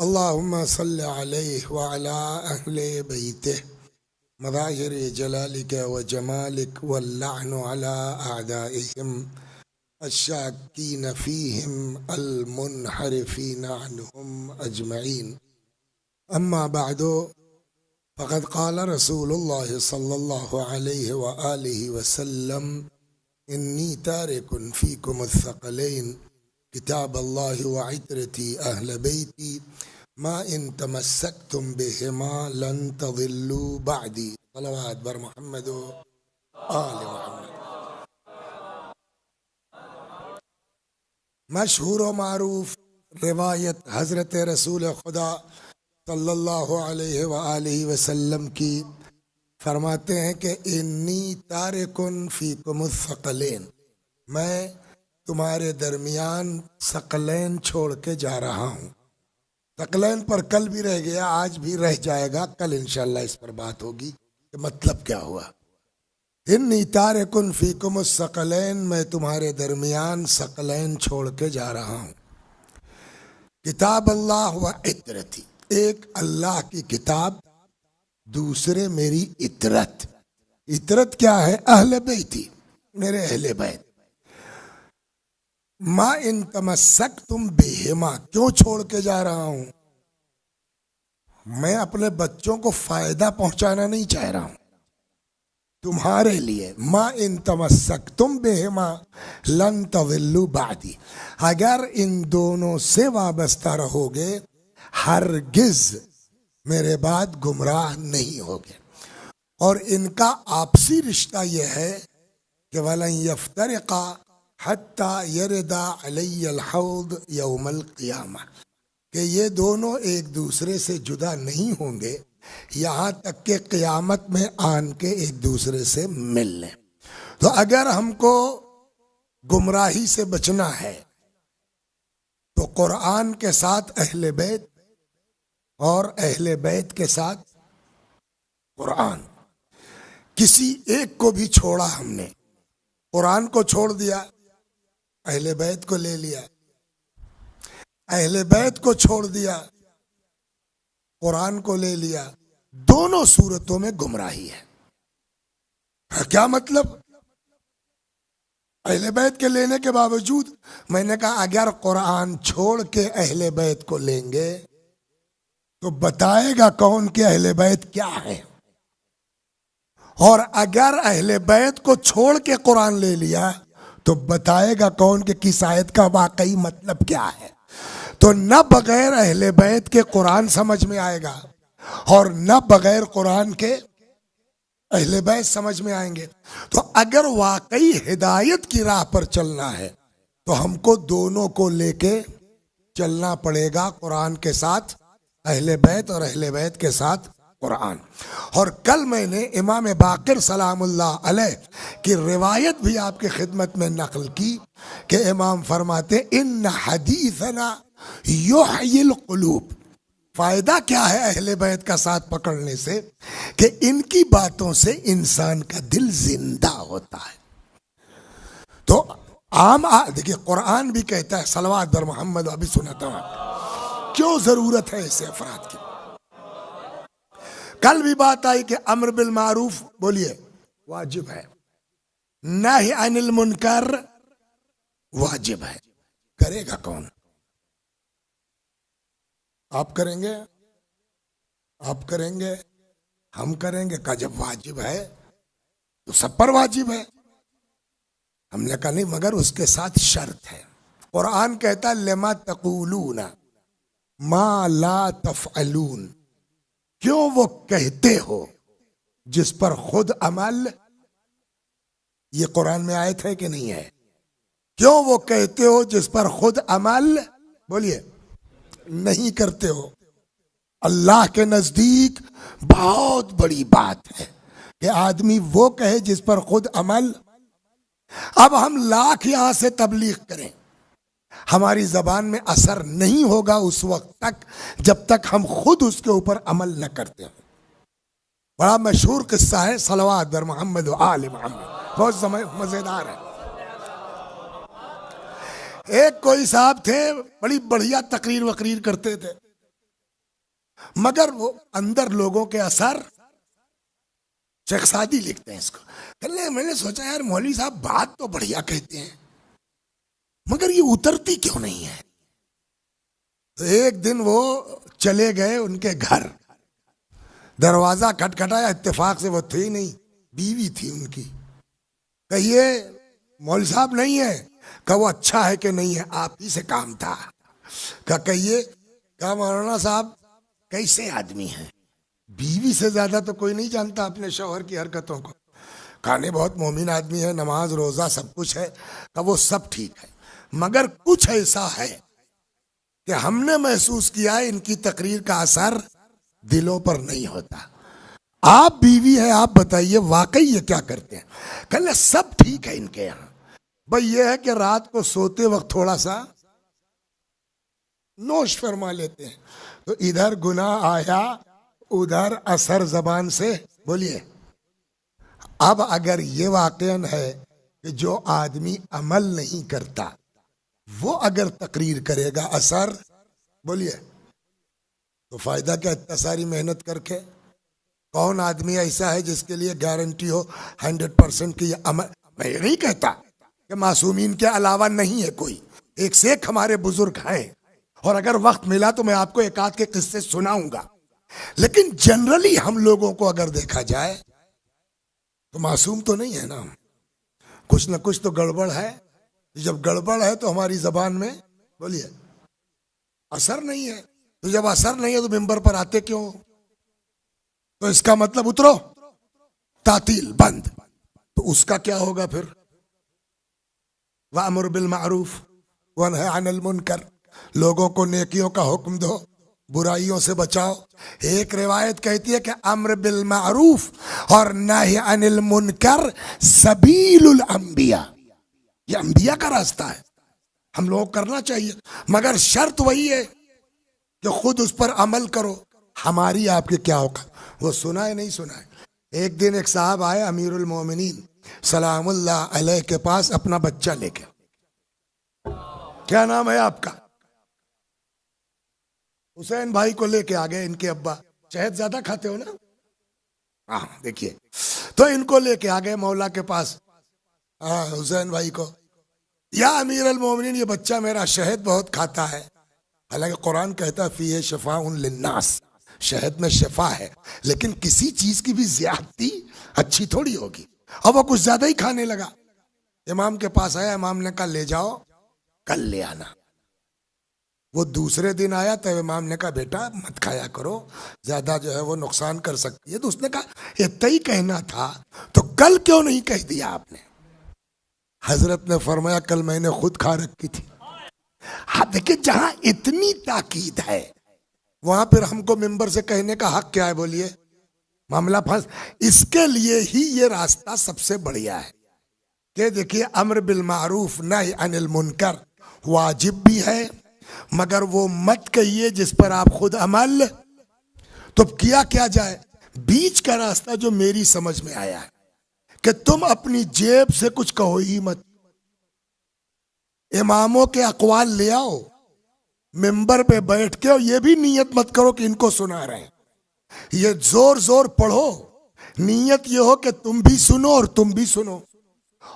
अल्लाहुम्मा सल्लि अलैहि व अला अहले बैतिह मज़ाहिर जलालिक व जमालिक वल्लअनु अला अअदाइहिम अश्शाकीन फ़ीहिम अल-मुनहरिफ़ीन अन्हुम अजमईन। अम्मा बअदु फ़क़द क़ाल रसूलुल्लाह सल्लल्लाहु अलैहि व आलिहि वसल्लम इन्नी तारिकुन फ़ीकुमुस-सकलैन किताब अल्लाहि व इत्रती अहल बैती मा इन तमस्सक्तुम बिहिमा लन तज़िल्लू बअदी। सलवात बर मोहम्मद व आले मोहम्मद। मशहूर व मारूफ रिवायत हज़रत रसूल खुदा सल्लल्लाहु अलैहि व आलिहि वसल्लम की, फरमाते हैं कि इन्नी तारिकुन फ़ीकुमुस-सकलैन, मैं तुम्हारे दरमियान सकलैन छोड़ के जा रहा हूँ। सकलैन पर कल भी रह गया, आज भी रह जाएगा, कल इंशाअल्लाह इस पर बात होगी कि मतलब क्या हुआ। इन्नी तारिकुन फ़ीकुमुस-सकलैन, मैं तुम्हारे दरमियान सकलैन छोड़ के जा रहा हूँ। किताब अल्लाह व इत्रती, एक अल्लाह की किताब, दूसरे मेरी इतरत। इतरत क्या है? अहले बैती, मेरे अहले बैत। मा इन तमस्सक्तुम बिहिमा, क्यों छोड़ के जा रहा हूं? मैं अपने बच्चों को फायदा पहुंचाना नहीं चाह रहा हूं, तुम्हारे लिए। मा इन तमस्सक्तुम बिहिमा लन तज़िल्लू बअदी, अगर इन दोनों से वाबस्ता रहोगे हरगिज मेरे बाद गुमराह नहीं होगे। और इनका आपसी रिश्ता यह है कि वलन यफ्तरिका हत्ता यरदा अलैयल हौद यौमल क़ियामा, कि ये दोनों एक दूसरे से जुदा नहीं होंगे यहाँ तक कि क़ियामत में आन के एक दूसरे से मिल लें। तो अगर हमको गुमराही से बचना है तो कुरान के साथ अहले बैत और अहले बैत के साथ कुरान। किसी एक को भी छोड़ा हमने, कुरान को छोड़ दिया, अहले बैत को ले लिया, अहले बैत को छोड़ दिया, कुरान को ले लिया, दोनों सूरतों में गुमराही है। क्या मतलब? अहले बैत के लेने के बावजूद मैंने कहा अगर कुरान छोड़ के अहले बैत को लेंगे तो बताएगा कौन कि अहले बैत क्या है, और अगर अहले बैत को छोड़ के कुरान ले लिया तो बताएगा कौन कि किस आयत का वाकई मतलब क्या है। तो न बगैर अहले बैत के कुरान समझ में आएगा और न बगैर कुरान के अहले बैत समझ में आएंगे। तो अगर वाकई हिदायत की राह पर चलना है तो हमको दोनों को लेके चलना पड़ेगा, कुरान के साथ अहले बैत और अहले बैत के साथ कुरान। और कल मैंने इमाम बाक़िर सलामुल्लाह अलैह की रिवायत भी आपकी खिदमत में नकल की कि इमाम फरमाते इन हदीसना युहयिल क़ुलूब। फायदा क्या है अहले बैत का साथ पकड़ने से? कि इनकी बातों से इंसान का दिल जिंदा होता है। तो आम देखिए कुरान भी कहता है सलवात बर मोहम्मद, अभी सुनाता हूं क्यों जरूरत है ऐसे अफराद की। कल भी बात आई कि अम्र बिल मारूफ बोलिए वाजिब है, नही अनिल मुनकर वाजिब है। करेगा कौन? आप करेंगे, आप करेंगे, हम करेंगे। का जब वाजिब है तो सब पर वाजिब है। हमने कहा नहीं, मगर उसके साथ शर्त है। कुरान कहता लिमा तक़ूलून मा ला तफ़अलून, क्यों वो कहते हो जिस पर खुद अमल, ये कुरान में आयत है कि नहीं है? क्यों वो कहते हो जिस पर खुद अमल, बोलिए, नहीं करते हो। अल्लाह के नजदीक बहुत बड़ी बात है कि आदमी वो कहे जिस पर खुद अमल। अब हम लाख यहां से तबलीग करें, हमारी जबान में असर नहीं होगा उस वक्त तक जब तक हम खुद उसके ऊपर अमल न करते हो। बड़ा मशहूर किस्सा है, सलवात बर मोहम्मद व आले मोहम्मद, बहुत मजेदार है। एक कोई साहब थे, बड़ी बढ़िया तकरीर वकरीर करते थे। मगर वो अंदर लोगों के असर, शेख सादी लिखते हैं इसको। कल मैंने सोचा यार मौलवी साहब बात तो बढ़िया कहते हैं मगर ये उतरती क्यों नहीं है। तो एक दिन वो चले गए उनके घर, दरवाजा खटखटाया, इत्तेफाक से वो थे ही नहीं, बीवी थी उनकी। कहिए मौलवी साहब नहीं है? कहा वो अच्छा है कि नहीं है, आप ही से काम था। कहा कहिए। कहा मौलाना साहब कैसे आदमी है, बीवी से ज्यादा तो कोई नहीं जानता अपने शौहर की हरकतों को। खाने बहुत मोमिन आदमी है, नमाज रोजा सब कुछ है। कहा वो सब ठीक है मगर कुछ ऐसा है कि हमने महसूस किया है इनकी तकरीर का असर दिलों पर नहीं होता। आप बीवी है, आप बताइए वाकई ये क्या करते हैं? कल सब ठीक है इनके यहाँ, भाई ये है कि रात को सोते वक्त थोड़ा सा नोश फरमा लेते हैं, तो इधर गुनाह आया उधर असर जबान से। बोलिए अब अगर ये वाकईन है कि जो आदमी अमल नहीं करता वो अगर तकरीर करेगा असर, बोलिए तो फायदा क्या इतना सारी मेहनत करके? कौन आदमी ऐसा है जिसके लिए गारंटी हो 100% की अमल? मैं ये नहीं कहता कि मासूमीन के अलावा नहीं है कोई, एक से एक हमारे बुजुर्ग हैं और अगर वक्त मिला तो मैं आपको एक आध के किस्से सुनाऊंगा। लेकिन जनरली हम लोगों को अगर देखा जाए तो मासूम तो नहीं है ना, कुछ ना कुछ तो गड़बड़ है। जब गड़बड़ है तो हमारी जबान में, बोलिए, असर नहीं है। तो जब असर नहीं है तो मिंबर पर आते क्यों? तो इसका मतलब उतरो, तातील बंद। तो उसका क्या होगा फिर? वामुर बिल मारूफ वनहे अनिल मुनकर, लोगों को नेकियों का हुक्म दो, बुराइयों से बचाओ। एक रिवायत कहती है कि अम्र बिल मारूफ और नही अनिल मुनकर सबीलुल अंबिया, ये अंबिया का रास्ता है, हम लोगों को करना चाहिए। मगर शर्त वही है कि खुद उस पर अमल करो। हमारी आपके क्या होगा? वो सुना है नहीं सुना है? एक दिन एक साहब आए अमीरुल मोमिनीन सलामुल्लाह अलैह के पास अपना बच्चा लेके। क्या नाम है आपका? हुसैन भाई को लेके आ गए इनके अब्बा। शहद ज्यादा खाते हो ना? हाँ देखिए, तो इनको लेके आ गए मौला के पास, हाँ हुसैन भाई को। या अमीर अल मोमिनीन, ये बच्चा मेरा शहद बहुत खाता है। हालांकि कुरान कहता है फीहे शिफाउन लिन्नास, शहद में शिफा है, लेकिन किसी चीज की भी ज्यादती अच्छी थोड़ी होगी। अब वो कुछ ज्यादा ही खाने लगा। इमाम के पास आया, इमाम ने कहा ले जाओ कल ले आना। वो दूसरे दिन आया तो इमाम ने कहा बेटा मत खाया करो, ज्यादा जो है वो नुकसान कर सकती है। तो उसने कहा इतना ही कहना था तो कल क्यों नहीं कह दिया आपने? हजरत ने फरमाया कल मैंने खुद खा रखी थी। हाँ देखिए, जहां इतनी ताकीद है वहां फिर हमको मिंबर से कहने का हक क्या है? बोलिए, मामला फंस। इसके लिए ही ये रास्ता सबसे बढ़िया है कि देखिए अम्र बिल मारूफ नही अनिल मुनकर वाजिब भी है, मगर वो मत कहिए जिस पर आप खुद अमल। तो किया क्या जाए? बीच का रास्ता जो मेरी समझ में आया है कि तुम अपनी जेब से कुछ कहो ही मत, इमामों के अकवाल ले आओ, मिंबर पे बैठ के, और ये भी नियत मत करो कि इनको सुना रहे हैं, ये जोर जोर पढ़ो। नियत ये हो कि तुम भी सुनो और तुम भी सुनो,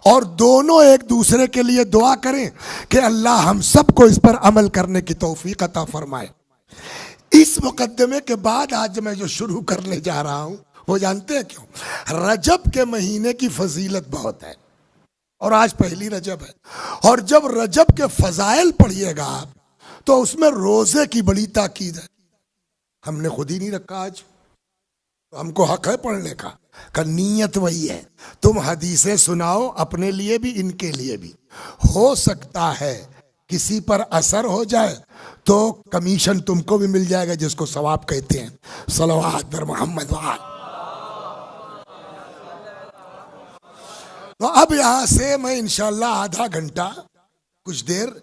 और दोनों एक दूसरे के लिए दुआ करें कि अल्लाह हम सबको इस पर अमल करने की तौफीक अता फरमाए। इस मुकद्दमे के बाद आज मैं जो शुरू करने जा रहा हूं वो जानते हैं क्यों? रजब के महीने की फजीलत बहुत है और आज पहली रजब है, और जब रजब के फजाइल पढ़िएगा आप तो उसमें रोजे की बड़ी ताकीद है। हमने खुद ही नहीं रखा आज, तो हमको हक है पढ़ने का नीयत वही है। तुम हदीसें सुनाओ अपने लिए भी इनके लिए भी, हो सकता है किसी पर असर हो जाए तो कमीशन तुमको भी मिल जाएगा, जिसको सवाब कहते हैं। सलवात पर मोहम्मद वाल। तो अब यहां से मैं इंशाल्लाह आधा घंटा कुछ देर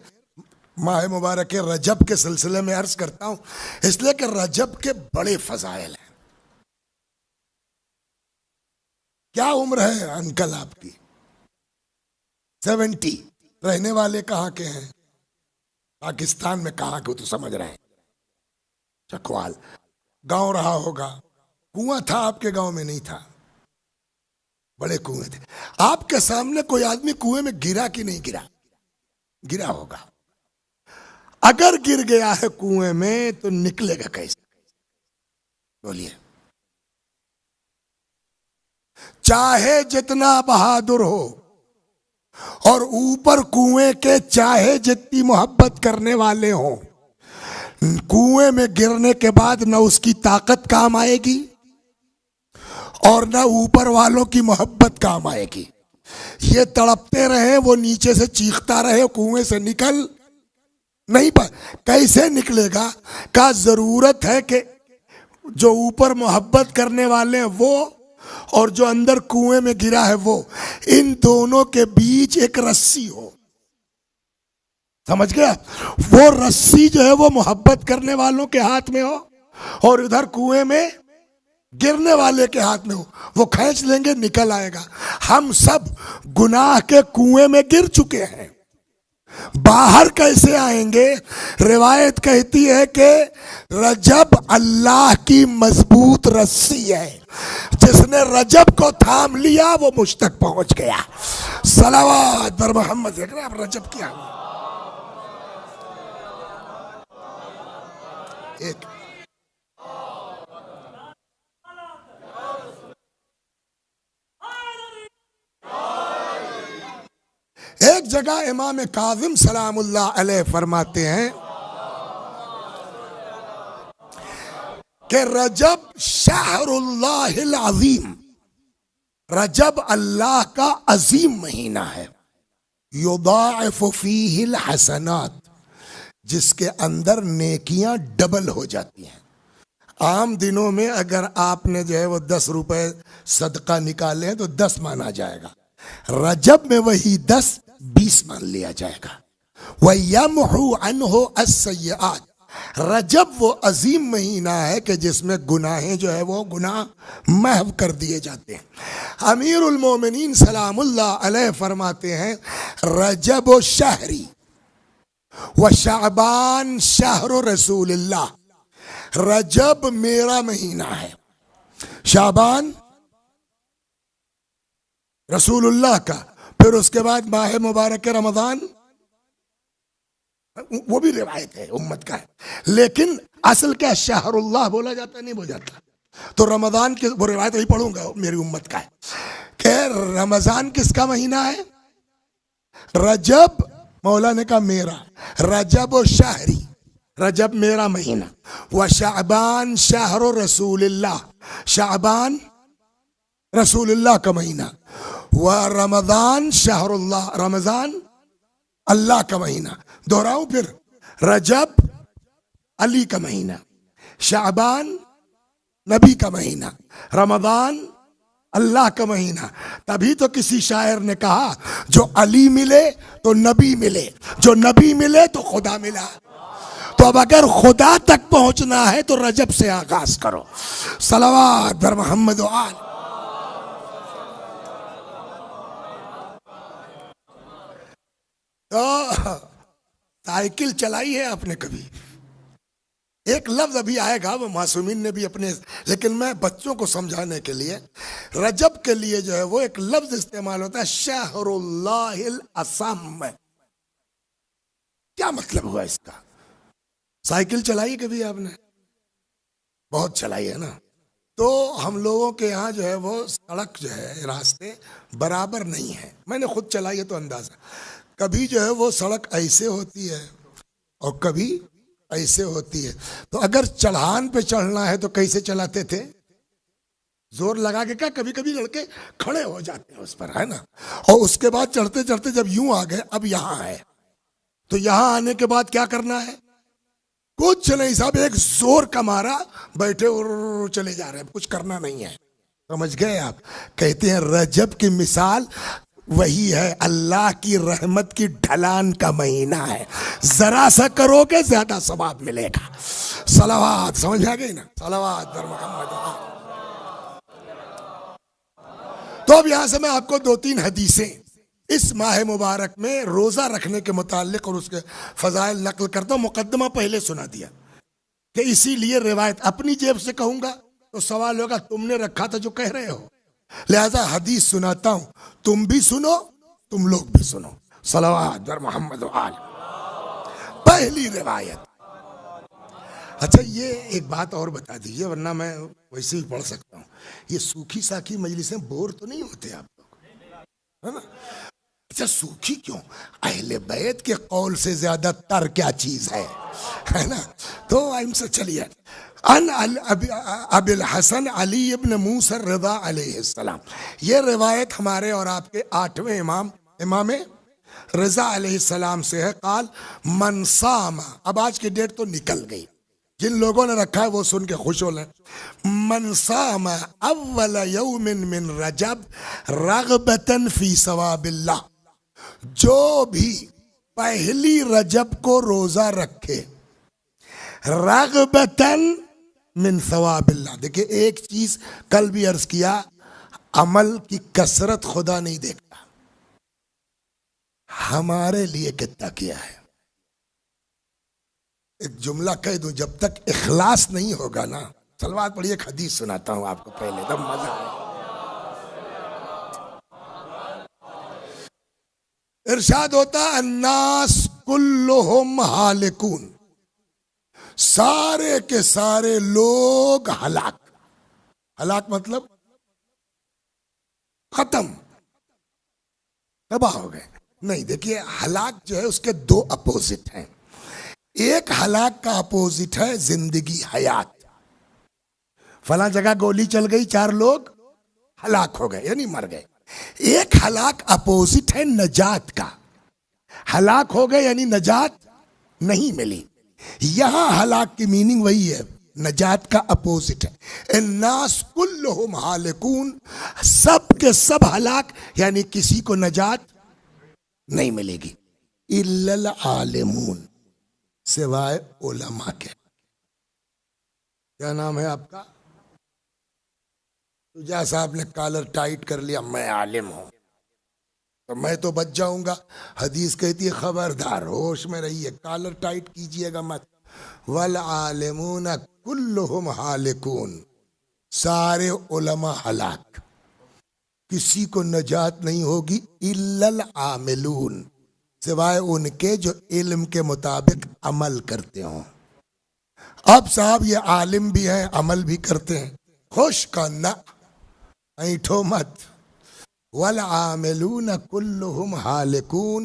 माह मुबारक के रजब के सिलसिले में अर्ज करता हूं, इसलिए कि रजब के बड़े फजाइल हैं। क्या उम्र है अंकल आपकी? 70। रहने वाले कहाँ के हैं? पाकिस्तान में कहाँ के? तो समझ रहे हैं, चकवाल। गांव रहा होगा, कुआं था आपके गांव में? नहीं था, बड़े कुएं थे। आपके सामने कोई आदमी कुएं में गिरा कि नहीं गिरा? गिरा होगा। अगर गिर गया है कुएं में तो निकलेगा कैसे? बोलिए। चाहे जितना बहादुर हो और ऊपर कुएं के चाहे जितनी मोहब्बत करने वाले हों, कुएं में गिरने के बाद न उसकी ताकत काम आएगी और न ऊपर वालों की मोहब्बत काम आएगी। ये तड़पते रहे, वो नीचे से चीखता रहे, कुएं से निकल नहीं पा। कैसे निकलेगा? का जरूरत है कि जो ऊपर मोहब्बत करने वाले हैं वो और जो अंदर कुएं में गिरा है वो, इन दोनों के बीच एक रस्सी हो। समझ गया? वो रस्सी जो है वो मोहब्बत करने वालों के हाथ में हो और उधर कुएं में गिरने वाले के हाथ में हो। वो खींच लेंगे, निकल आएगा। हम सब गुनाह के कुएं में गिर चुके हैं, बाहर कैसे आएंगे? रिवायत कहती है कि रजब अल्लाह की मजबूत रस्सी है, जिसने रजब को थाम लिया वो मुझ तक पहुंच गया। सलावत पर मोहम्मद। देख रहे आप रजब क्या एक एक जगह इमाम काज़िम सलामुल्लाह अलैह फरमाते हैं कि रजब शहरुल्लाहिल अज़ीम, रजब अल्लाह का अजीम महीना है। युदाइफ़ु फ़ीहिल हसनात, जिसके अंदर नेकियां डबल हो जाती हैं। आम दिनों में अगर आपने जो है वो 10 रुपए सदका निकाले हैं तो 10 माना जाएगा, रजब में वही 10 20 मान लिया जाएगा। वयमहु अन्हु अस्सय्यात, रजब वो अजीम महीना है कि जिसमें गुनाहें जो है वो गुनाह महव कर दिए जाते हैं। अमीरुल मोमिनीन सलामुल्लाह अलैह फरमाते हैं रजब शहरी व शाबान शहर रसूलुल्लाह, रजब मेरा महीना है, शाबान रसूलुल्लाह का, फिर उसके बाद माह मुबारक रमजान, वो भी रिवायत है उम्मत का है, लेकिन असल क्या शहरुल्लाह बोला जाता नहीं बोला जाता। तो रमजान की वो रिवायत वही पढ़ूंगा, मेरी उम्मत का है कि रमजान किसका महीना है? रजब, मौला ने कहा मेरा, रजब और शहरी, रजब मेरा महीना, व शाबान शहर रसूलुल्लाह, शाबान रसूलुल्लाह का महीना, व रमजान शहरुल्लाह, रमजान अल्लाह का महीना। दोहराऊं फिर, रजब अली का महीना, शाबान नबी का महीना, रमजान अल्लाह का महीना। तभी तो किसी शायर ने कहा जो अली मिले तो नबी मिले, जो नबी मिले तो खुदा मिला। तो अब अगर खुदा तक पहुंचना है तो रजब से आगाज करो। सलावत बर मोहम्मद आल। तो साइकिल चलाई है आपने कभी? एक लफ्ज अभी आएगा वो मासूमीन ने भी अपने, लेकिन मैं बच्चों को समझाने के लिए, रजब के लिए जो है वो एक लफ्ज इस्तेमाल होता है शहरुल्लाहिल असम। क्या मतलब हुआ इसका? साइकिल चलाई कभी आपने? बहुत चलाई है ना। तो हम लोगों के यहाँ जो है वो सड़क जो है, रास्ते बराबर नहीं है। मैंने खुद चलाई है तो अंदाजा, कभी जो है वो सड़क ऐसे होती है और कभी ऐसे होती है। तो अगर चढ़ान पे चढ़ना है तो कैसे चलाते थे? जोर लगा के। क्या कभी कभी लड़के खड़े हो जाते हैं उस पर, है ना, और उसके बाद चढ़ते चढ़ते जब यूं आ गए, अब यहां है, तो यहां आने के बाद क्या करना है? कुछ नहीं साहब, एक जोर का मारा, बैठे और चले जा रहे हैं, कुछ करना नहीं है। समझ गए आप? कहते हैं रजब की मिसाल वही है, अल्लाह की रहमत की ढलान का महीना है, जरा सा करोगे ज्यादा सवाब मिलेगा। सलावत, समझ आ गई ना? सलावत पर मोहम्मद। तो अब यहां से मैं आपको 2-3 हदीसें इस माह मुबारक में रोजा रखने के मुतालिक और उसके फजाइल नकल करता हूं। मुकद्दमा पहले सुना दिया, कि इसीलिए रिवायत अपनी जेब से कहूंगा तो सवाल होगा तुमने रखा था जो कह रहे हो, लिहाजा हदीस सुनाता हूं, तुम भी सुनो, तुम लोग भी सुनो। सलावत बर मोहम्मद आल। पहली रिवायत। अच्छा ये एक बात और बता दीजिए वरना मैं वैसे ही पढ़ सकता हूँ, ये सूखी साखी मजलिसें बोर तो नहीं होते आप लोग, है ना? अच्छा सूखी क्यों? अहले बैत के कौल से ज्यादा तर क्या चीज है ना? तो हमसे चलिए अन अबिल हसन अली इब्न मूसा रज़ा अलैहिस्सलाम, ये रिवायत हमारे और आपके 8वें इमाम रज़ा अलैहिस्सलाम से है। काल मनसामा, अब आज की डेट तो निकल गई, जिन लोगों ने रखा है वो सुन के खुश हो लें। मनसामा अव्वल यौमिन मिन रजब रगबतन फी सवाबिल्लाह, जो भी पहली रजब को रोजा रखे रगबतन मिन सवाबिल्लाह। देखिए एक चीज कल भी अर्ज किया, अमल की कसरत खुदा नहीं देखता, हमारे लिए कितना किया है। एक जुमला कह दूं, जब तक इखलास नहीं होगा ना, सलवात पढ़िए, एक हदीस सुनाता हूं आपको पहले, तब मजा आए। इरशाद होता अन्नास कुल्लुहुम हालिकून, सारे के सारे लोग हलाक। हलाक मतलब खत्म, तबाह हो गए। नहीं, देखिए हलाक जो है उसके दो अपोजिट हैं। एक हलाक का अपोजिट है जिंदगी, हयात। फला जगह गोली चल गई, 4 लोग हलाक हो गए यानी मर गए। एक हलाक अपोजिट है नजात का, हलाक हो गए यानी नजात नहीं मिली। यहां हलाक की मीनिंग वही है, नजात का अपोजिट है। अन्नास कुल्लुहुम हालिकून, सब के सब हलाक यानी किसी को नजात नहीं मिलेगी। इल्लल आलिमून, सिवाय उलमा के। क्या नाम है आपका? तुझा साहब ने कॉलर टाइट कर लिया, मैं आलिम हूं तो मैं तो बच जाऊंगा। हदीस कहती है खबरदार, होश में रहिए, कॉलर टाइट कीजिएगा मत। वल आलिमून कुल्लुहुम हालिकून, सारे उलमा हलाक, किसी को नजात नहीं होगी। इल्लल आमिलून, सिवाय उनके जो इल्म के मुताबिक अमल करते हों। अब साहब ये आलिम भी हैं, अमल भी करते हैं, खुश का न ऐठो मत। वल आमिलून कुल्लुहुम हालिकून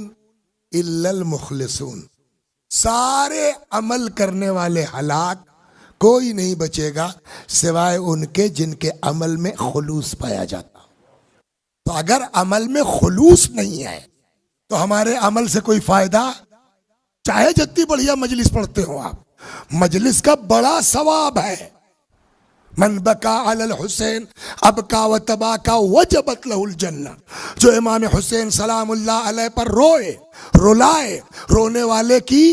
इल्लल मुखलिसून, सारे अमल करने वाले हलाक, कोई नहीं बचेगा सिवाय उनके जिनके अमल में खुलूस पाया जाता। तो अगर अमल में खुलूस नहीं है तो हमारे अमल से कोई फायदा, चाहे जितनी बढ़िया मजलिस पढ़ते हो आप, मजलिस का बड़ा सवाब है। मन बका अलल हुसैन अबका व तबाका वजबत लहुल जन्नह, जो इमाम हुसैन सलामुल्लाह अलैह पर रोए, रुलाए, रोने वाले की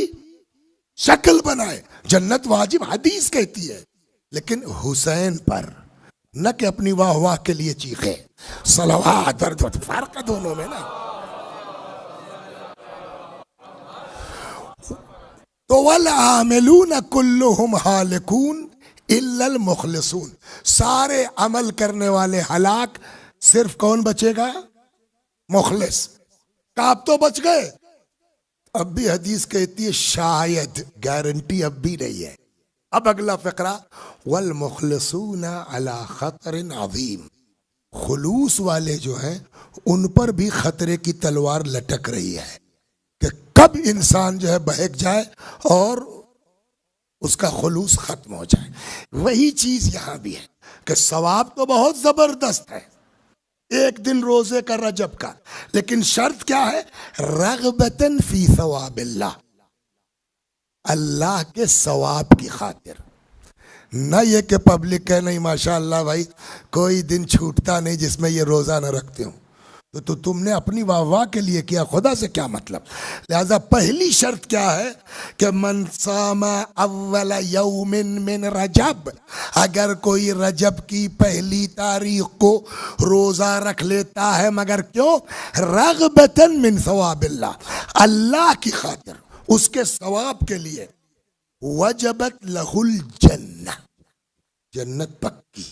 शक्ल बनाए, जन्नत वाजिब हदीस कहती है। लेकिन हुसैन पर न कि अपनी वाह वाह के लिए चीखे। सलावत, दर्द, फर्क है दोनों में ना। तो वल आमिलून कुल्लुहुम हालिकून इल्लल मुखलिसून, सारे अमल करने वाले हलाक, सिर्फ कौन बचेगा? मुखलिस। काब तो बच गए। अब भी हदीस कहती है शायद, गारंटी अब भी नहीं है। अब अगला फकरा, वल मुखलिसून अला खतरिन अज़ीम, खुलूस वाले जो हैं उन पर भी खतरे की तलवार लटक रही है कि कब इंसान जो है बहक जाए और उसका खुलूस खत्म हो जाए। वही चीज यहां भी है कि सवाब तो बहुत जबरदस्त है एक दिन रोजे का रजब का, लेकिन शर्त क्या है? रगबतन फी सवाबिल्लाह, अल्लाह के सवाब की खातिर। न ये कि पब्लिक कहे नहीं माशाअल्लाह भाई कोई दिन छूटता नहीं जिसमें ये रोजा न रखते हो, तो तुमने अपनी वाह वाह के लिए किया, खुदा से क्या मतलब। लिहाजा पहली शर्त क्या है कि मन सामा अव्वल यौमिन मिन रजब, अगर कोई रजब की पहली तारीख को रोजा रख लेता है, मगर क्यों? रगबतन मिन सवाबिल्लाह, अल्लाह की खातिर, उसके सवाब के लिए, वजबत लहुल जन्नह, जन्नत पक्की,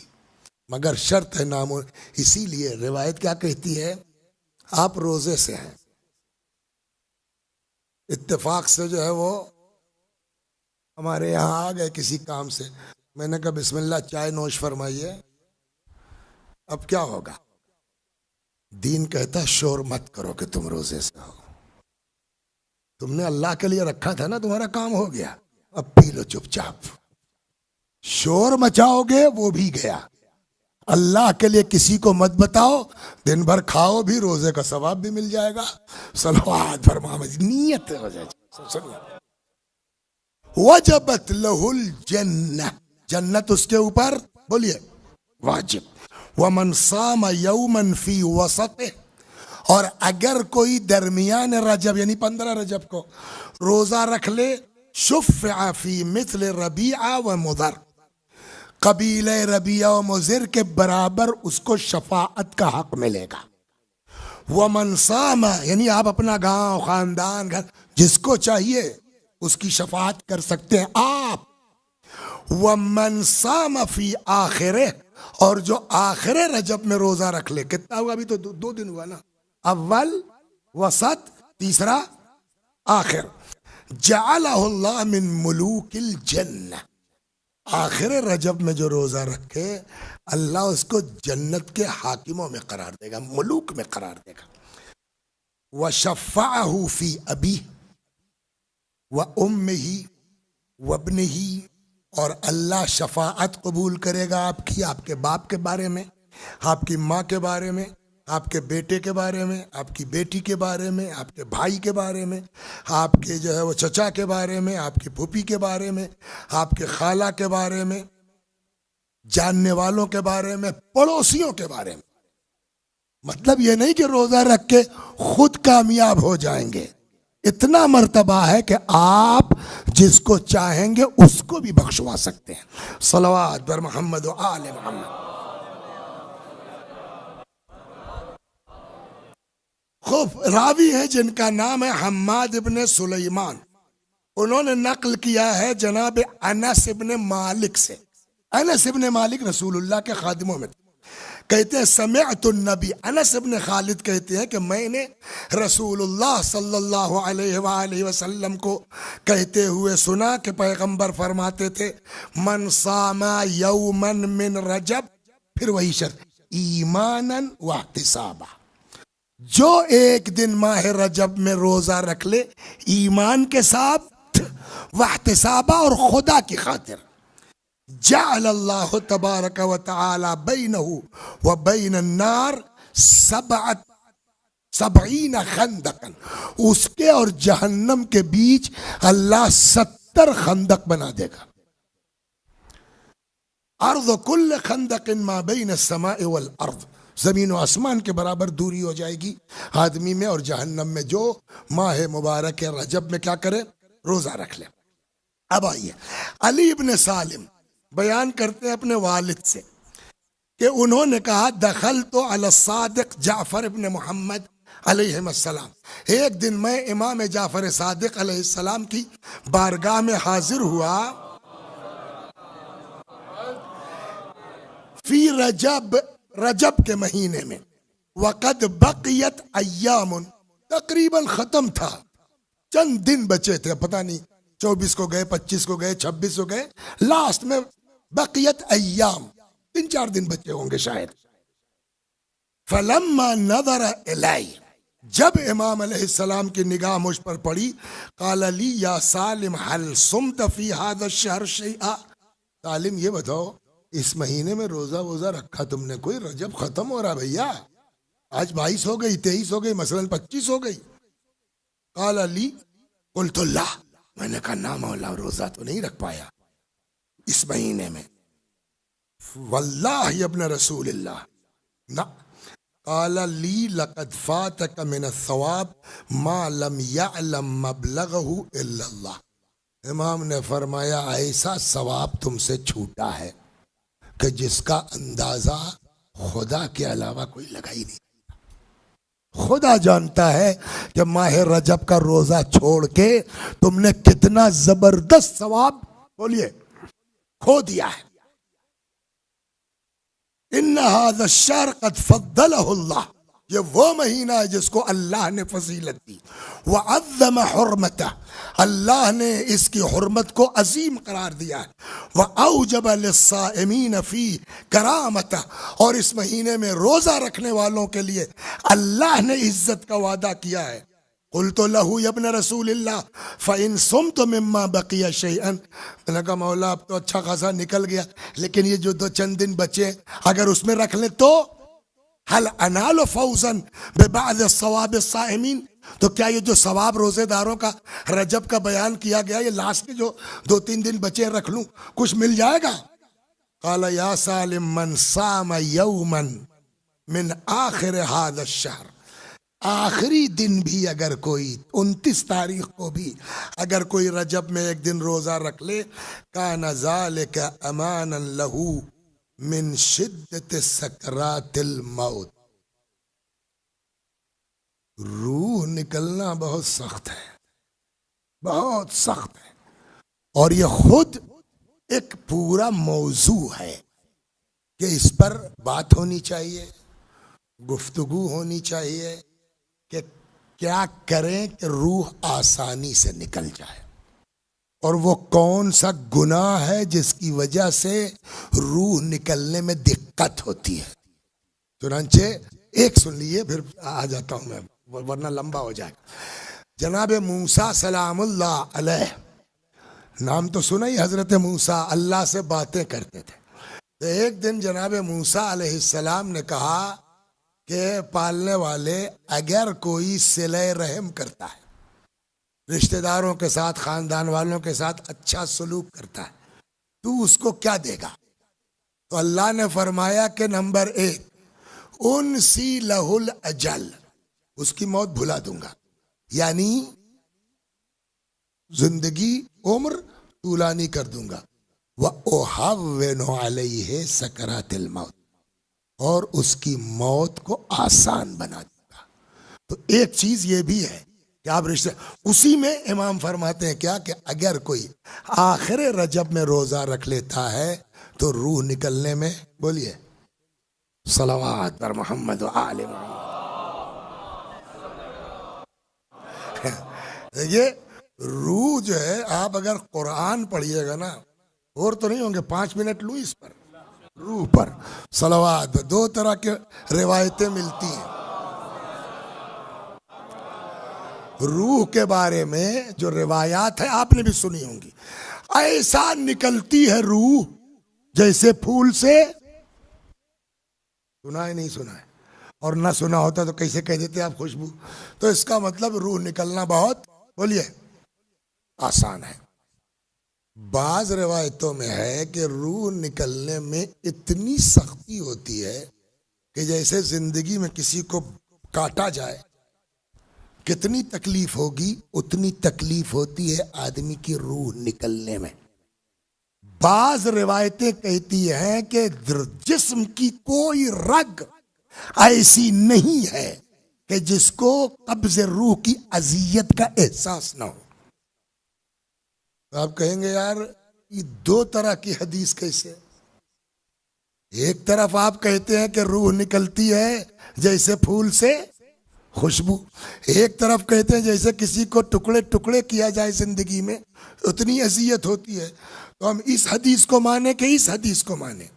मगर शर्त है नामो। इसीलिए रिवायत क्या कहती है, आप रोजे से हैं, इत्तेफाक से जो है वो हमारे यहाँ आ गए किसी काम से, मैंने कहा बिस्मिल्लाह चाय नोश फरमाइए, अब क्या होगा? दीन कहता शोर मत करो कि तुम रोजे से हो, तुमने अल्लाह के लिए रखा था ना, तुम्हारा काम हो गया, अब पी लो चुपचाप। शोर मचाओगे वो भी गया, अल्लाह के लिए किसी को मत बताओ, दिन भर खाओ भी, रोजे का सवाब भी मिल जाएगा। सलवात फरमा, नियत हो जाए। वजबत लहुल जन्नह, जन्नत उसके ऊपर, बोलिए वाजिब। वमन साम यौमन फी वसते, और अगर कोई दरमियान रजब यानी 15 रजब को रोजा रख ले, शुफ़अ फी मिथल रबीआ व मुदर, कबीले रबिया व मुज़र के बराबर उसको शफाअत का हक मिलेगा। वमन साम, यानी आप अपना गांव खानदान घर जिसको चाहिए उसकी शफाअत कर सकते हैं आप। वमन साम फी आखिरे, और जो आखिरे रजब में रोजा रख ले, कितना हुआ अभी तो 2 दिन हुआ ना, अव्वल वसत तीसरा आखिर, जअलहुल्लाह मिन मुलूकिल जन्नह, आखिर रजब में जो रोजा रखे अल्लाह उसको जन्नत के हाकिमों में करार देगा, मुलूक में करार देगा। व शफ़अहु फी अबी व उम्मिही व इब्निही, और अल्लाह शफाअत कबूल करेगा आपकी, आपके बाप के बारे में, आपकी माँ के बारे में, आपके बेटे के बारे में, आपकी बेटी के बारे में, आपके भाई के बारे में, आपके जो है वो चचा के बारे में, आपकी फूफी के बारे में, आपके खाला के बारे में, जानने वालों के बारे में, पड़ोसियों के बारे में। मतलब ये नहीं कि रोजा रख के खुद कामयाब हो जाएंगे, इतना मर्तबा है कि आप जिसको चाहेंगे उसको भी बख्शवा सकते हैं। सलवात बर मोहम्मद व आले मोहम्मद। खूब रावी है जिनका नाम है हम्माद इब्ने सुलेमान, उन्होंने नकल किया है जनाब अनस इब्ने मालिक से। अनस इब्ने मालिक रसूलुल्लाह के खादिमों में, कहते हैं समिअतु नबी, अनस इब्ने खालिद कहते हैं कि मैंने रसूलुल्लाह सल्लल्लाहु अलैहि वसल्लम को कहते हुए सुना कि पैगंबर फरमाते थे, मन सामा यौमन मिन रजब, फिर वही शर्त, ईमानन व इहतिसाबा, जो एक दिन माह रजब में रोजा रख ले ईमान के साथ, व इहतिसाबा, और खुदा की खातिर, जअलल्लाहु तबारक व तआला बैनहु व बैन अन्नार सबईन खंदकन, उसके और जहन्नम के बीच अल्लाह 70 खंदक बना देगा। अर्द कुल्ल खंदकिन मा बैन अस्समाइ वल अर्द, जमीन और आसमान के बराबर दूरी हो जाएगी आदमी में और जहन्नम में, जो माह मुबारक रजब में क्या करे, रोजा रख ले। अब आइए, अली इब्ने सालिम बयान करते हैं अपने वालिद से कि उन्होंने कहा, दखल तो अल सादिक जाफर इब्ने मोहम्मद अलैहिस्सलाम, एक दिन मैं इमाम जाफर सादिक अलैहिस्सलाम की बारगाह में हाजिर हुआ, फी रजब, रजब के महीने में, वक़द बक़ियत अय्यामुन, तकरीबन खत्म था, चंद दिन बचे थे, पता नहीं 24 को गए, 25 को गए, 26 को गए, लास्ट में बक़ियत अय्याम, 3-4 दिन बचे होंगे शायद। फलम्मा नज़र इलै, जब इमाम अलैहिस्सलाम की निगाह मुझ पर पड़ी, क़ाल ली या सालिम हल सुम्त फी हाज़ा शहर शैआ, सालिम ये बताओ इस महीने में रोजा वोजा रखा तुमने कोई? रजब खत्म हो रहा भैया, आज 22 हो गई, 23 हो गई, मसलन 25 हो गई। क़ाल ली क़ुल्तु ला, मैंने कहा ना मौला, रोजा तो नहीं रख पाया इस महीने में। वल्लाहि इब्न रसूलिल्लाह ना। क़ाल ली लक़द फ़ातक मिन अस्सवाब मा लम यअलम मबलगहु इल्लल्लाह, इमाम ने फरमाया ऐसा सवाब तुमसे छूटा है कि जिसका अंदाजा खुदा के अलावा कोई लगा ही नहीं। खुदा जानता है कि माह रजब का रोजा छोड़ के तुमने कितना जबरदस्त सवाब, बोलिए, खो दिया है। इन्ना हाज़ा शहर क़द फ़द्दलहुल्लाह, ये वो महीना है जिसको अल्लाह ने फजीलत दी। व अज़्ज़म हुर्मतह, अल्लाह ने इसकी हुर्मत को अजीम करार दिया है। व औजब लिस्साइमीन फी करामतह, और इस महीने में रोजा रखने वालों के लिए अल्लाह ने इज्जत का वादा किया है। कुल तो लहू यब्न रसूलिल्लाह फ़इन सुम्तु मिम्मा बक़िया शैअन, मैंने कहा मौला अब तो अच्छा खासा निकल गया, लेकिन ये जो दो चंद दिन बचे अगर उसमें रख ले तो हल अनाल फौजन बेबाद सवाब साइमीन, तो क्या ये जो सवाब रोजेदारों का रजब का बयान किया गया, ये लास्ट के जो 2-3 दिन बचे रख लूं, कुछ मिल जाएगा? काला या सालिम मन साम यौमन मिन आखिर हाज़ा शहर, आखिरी दिन भी अगर कोई 29 तारीख को भी अगर कोई रजब में एक दिन रोजा रख ले, कान ज़ालिका अमानन लहू मिन शिद्दत सकरातिल मौत, रूह निकलना बहुत सख्त है, बहुत सख्त है। और ये खुद एक पूरा मौजू है कि इस पर बात होनी चाहिए, गुफ्तगू होनी चाहिए कि क्या करें कि रूह आसानी से निकल जाए, और वो कौन सा गुनाह है जिसकी वजह से रूह निकलने में दिक्कत होती है। चुनांचे एक सुन लिए फिर आ जाता हूं मैं, वरना लंबा हो जाएगा। जनाब मूसा सलामुल्लाह अलैह, नाम तो सुना ही, हजरत मूसा अल्लाह से बातें करते थे। तो एक दिन जनाब मूसा अलैहिस्सलाम ने कहा कि पालने वाले अगर कोई सिले रहम करता है, रिश्तेदारों के साथ, खानदान वालों के साथ अच्छा सलूक करता है, तू उसको क्या देगा? तो अल्लाह ने फरमाया कि नंबर 1, उनसी लहुल अजल, उसकी मौत भुला दूंगा, यानी जिंदगी उम्र तूलानी कर दूंगा। व ओहव्विनु अलैहि सकरातिल मौत, और उसकी मौत को आसान बना दूंगा। तो एक चीज ये भी है कि आप रिश्ते, उसी में इमाम फरमाते हैं क्या कि अगर कोई आखिर रजब में रोजा रख लेता है तो रूह निकलने में, बोलिए, सलावत पर मोहम्मद व आले मोहम्मद। देखिए रूह जो है, आप अगर कुरान पढ़िएगा ना, और तो नहीं होंगे, 5 मिनट लूँ इस पर, रूह पर सलावत। 2 तरह के रिवायतें मिलती हैं रूह के बारे में, जो रिवायात है आपने भी सुनी होंगी। ऐसा निकलती है रूह जैसे फूल से, सुना है नहीं सुना है? और ना सुना होता तो कैसे कह देते आप खुशबू? तो इसका मतलब रूह निकलना बहुत, बोलिए, आसान है। बाज रिवायतों में है कि रूह निकलने में इतनी सख्ती होती है कि जैसे जिंदगी में किसी को काटा जाए, कितनी तकलीफ होगी उतनी तकलीफ होती है आदमी की रूह निकलने में। बाज रिवायतें कहती हैं कि जिस्म की कोई रग ऐसी नहीं है कि जिसको कब्ज रूह की अजियत का एहसास ना हो। तो आप कहेंगे यार ये 2 तरह की हदीस कैसे? एक तरफ आप कहते हैं कि रूह निकलती है जैसे फूल से खुशबू, एक तरफ कहते हैं जैसे किसी को टुकड़े टुकड़े किया जाए जिंदगी में उतनी अजियत होती है। तो हम इस हदीस को माने कि इस हदीस को माने?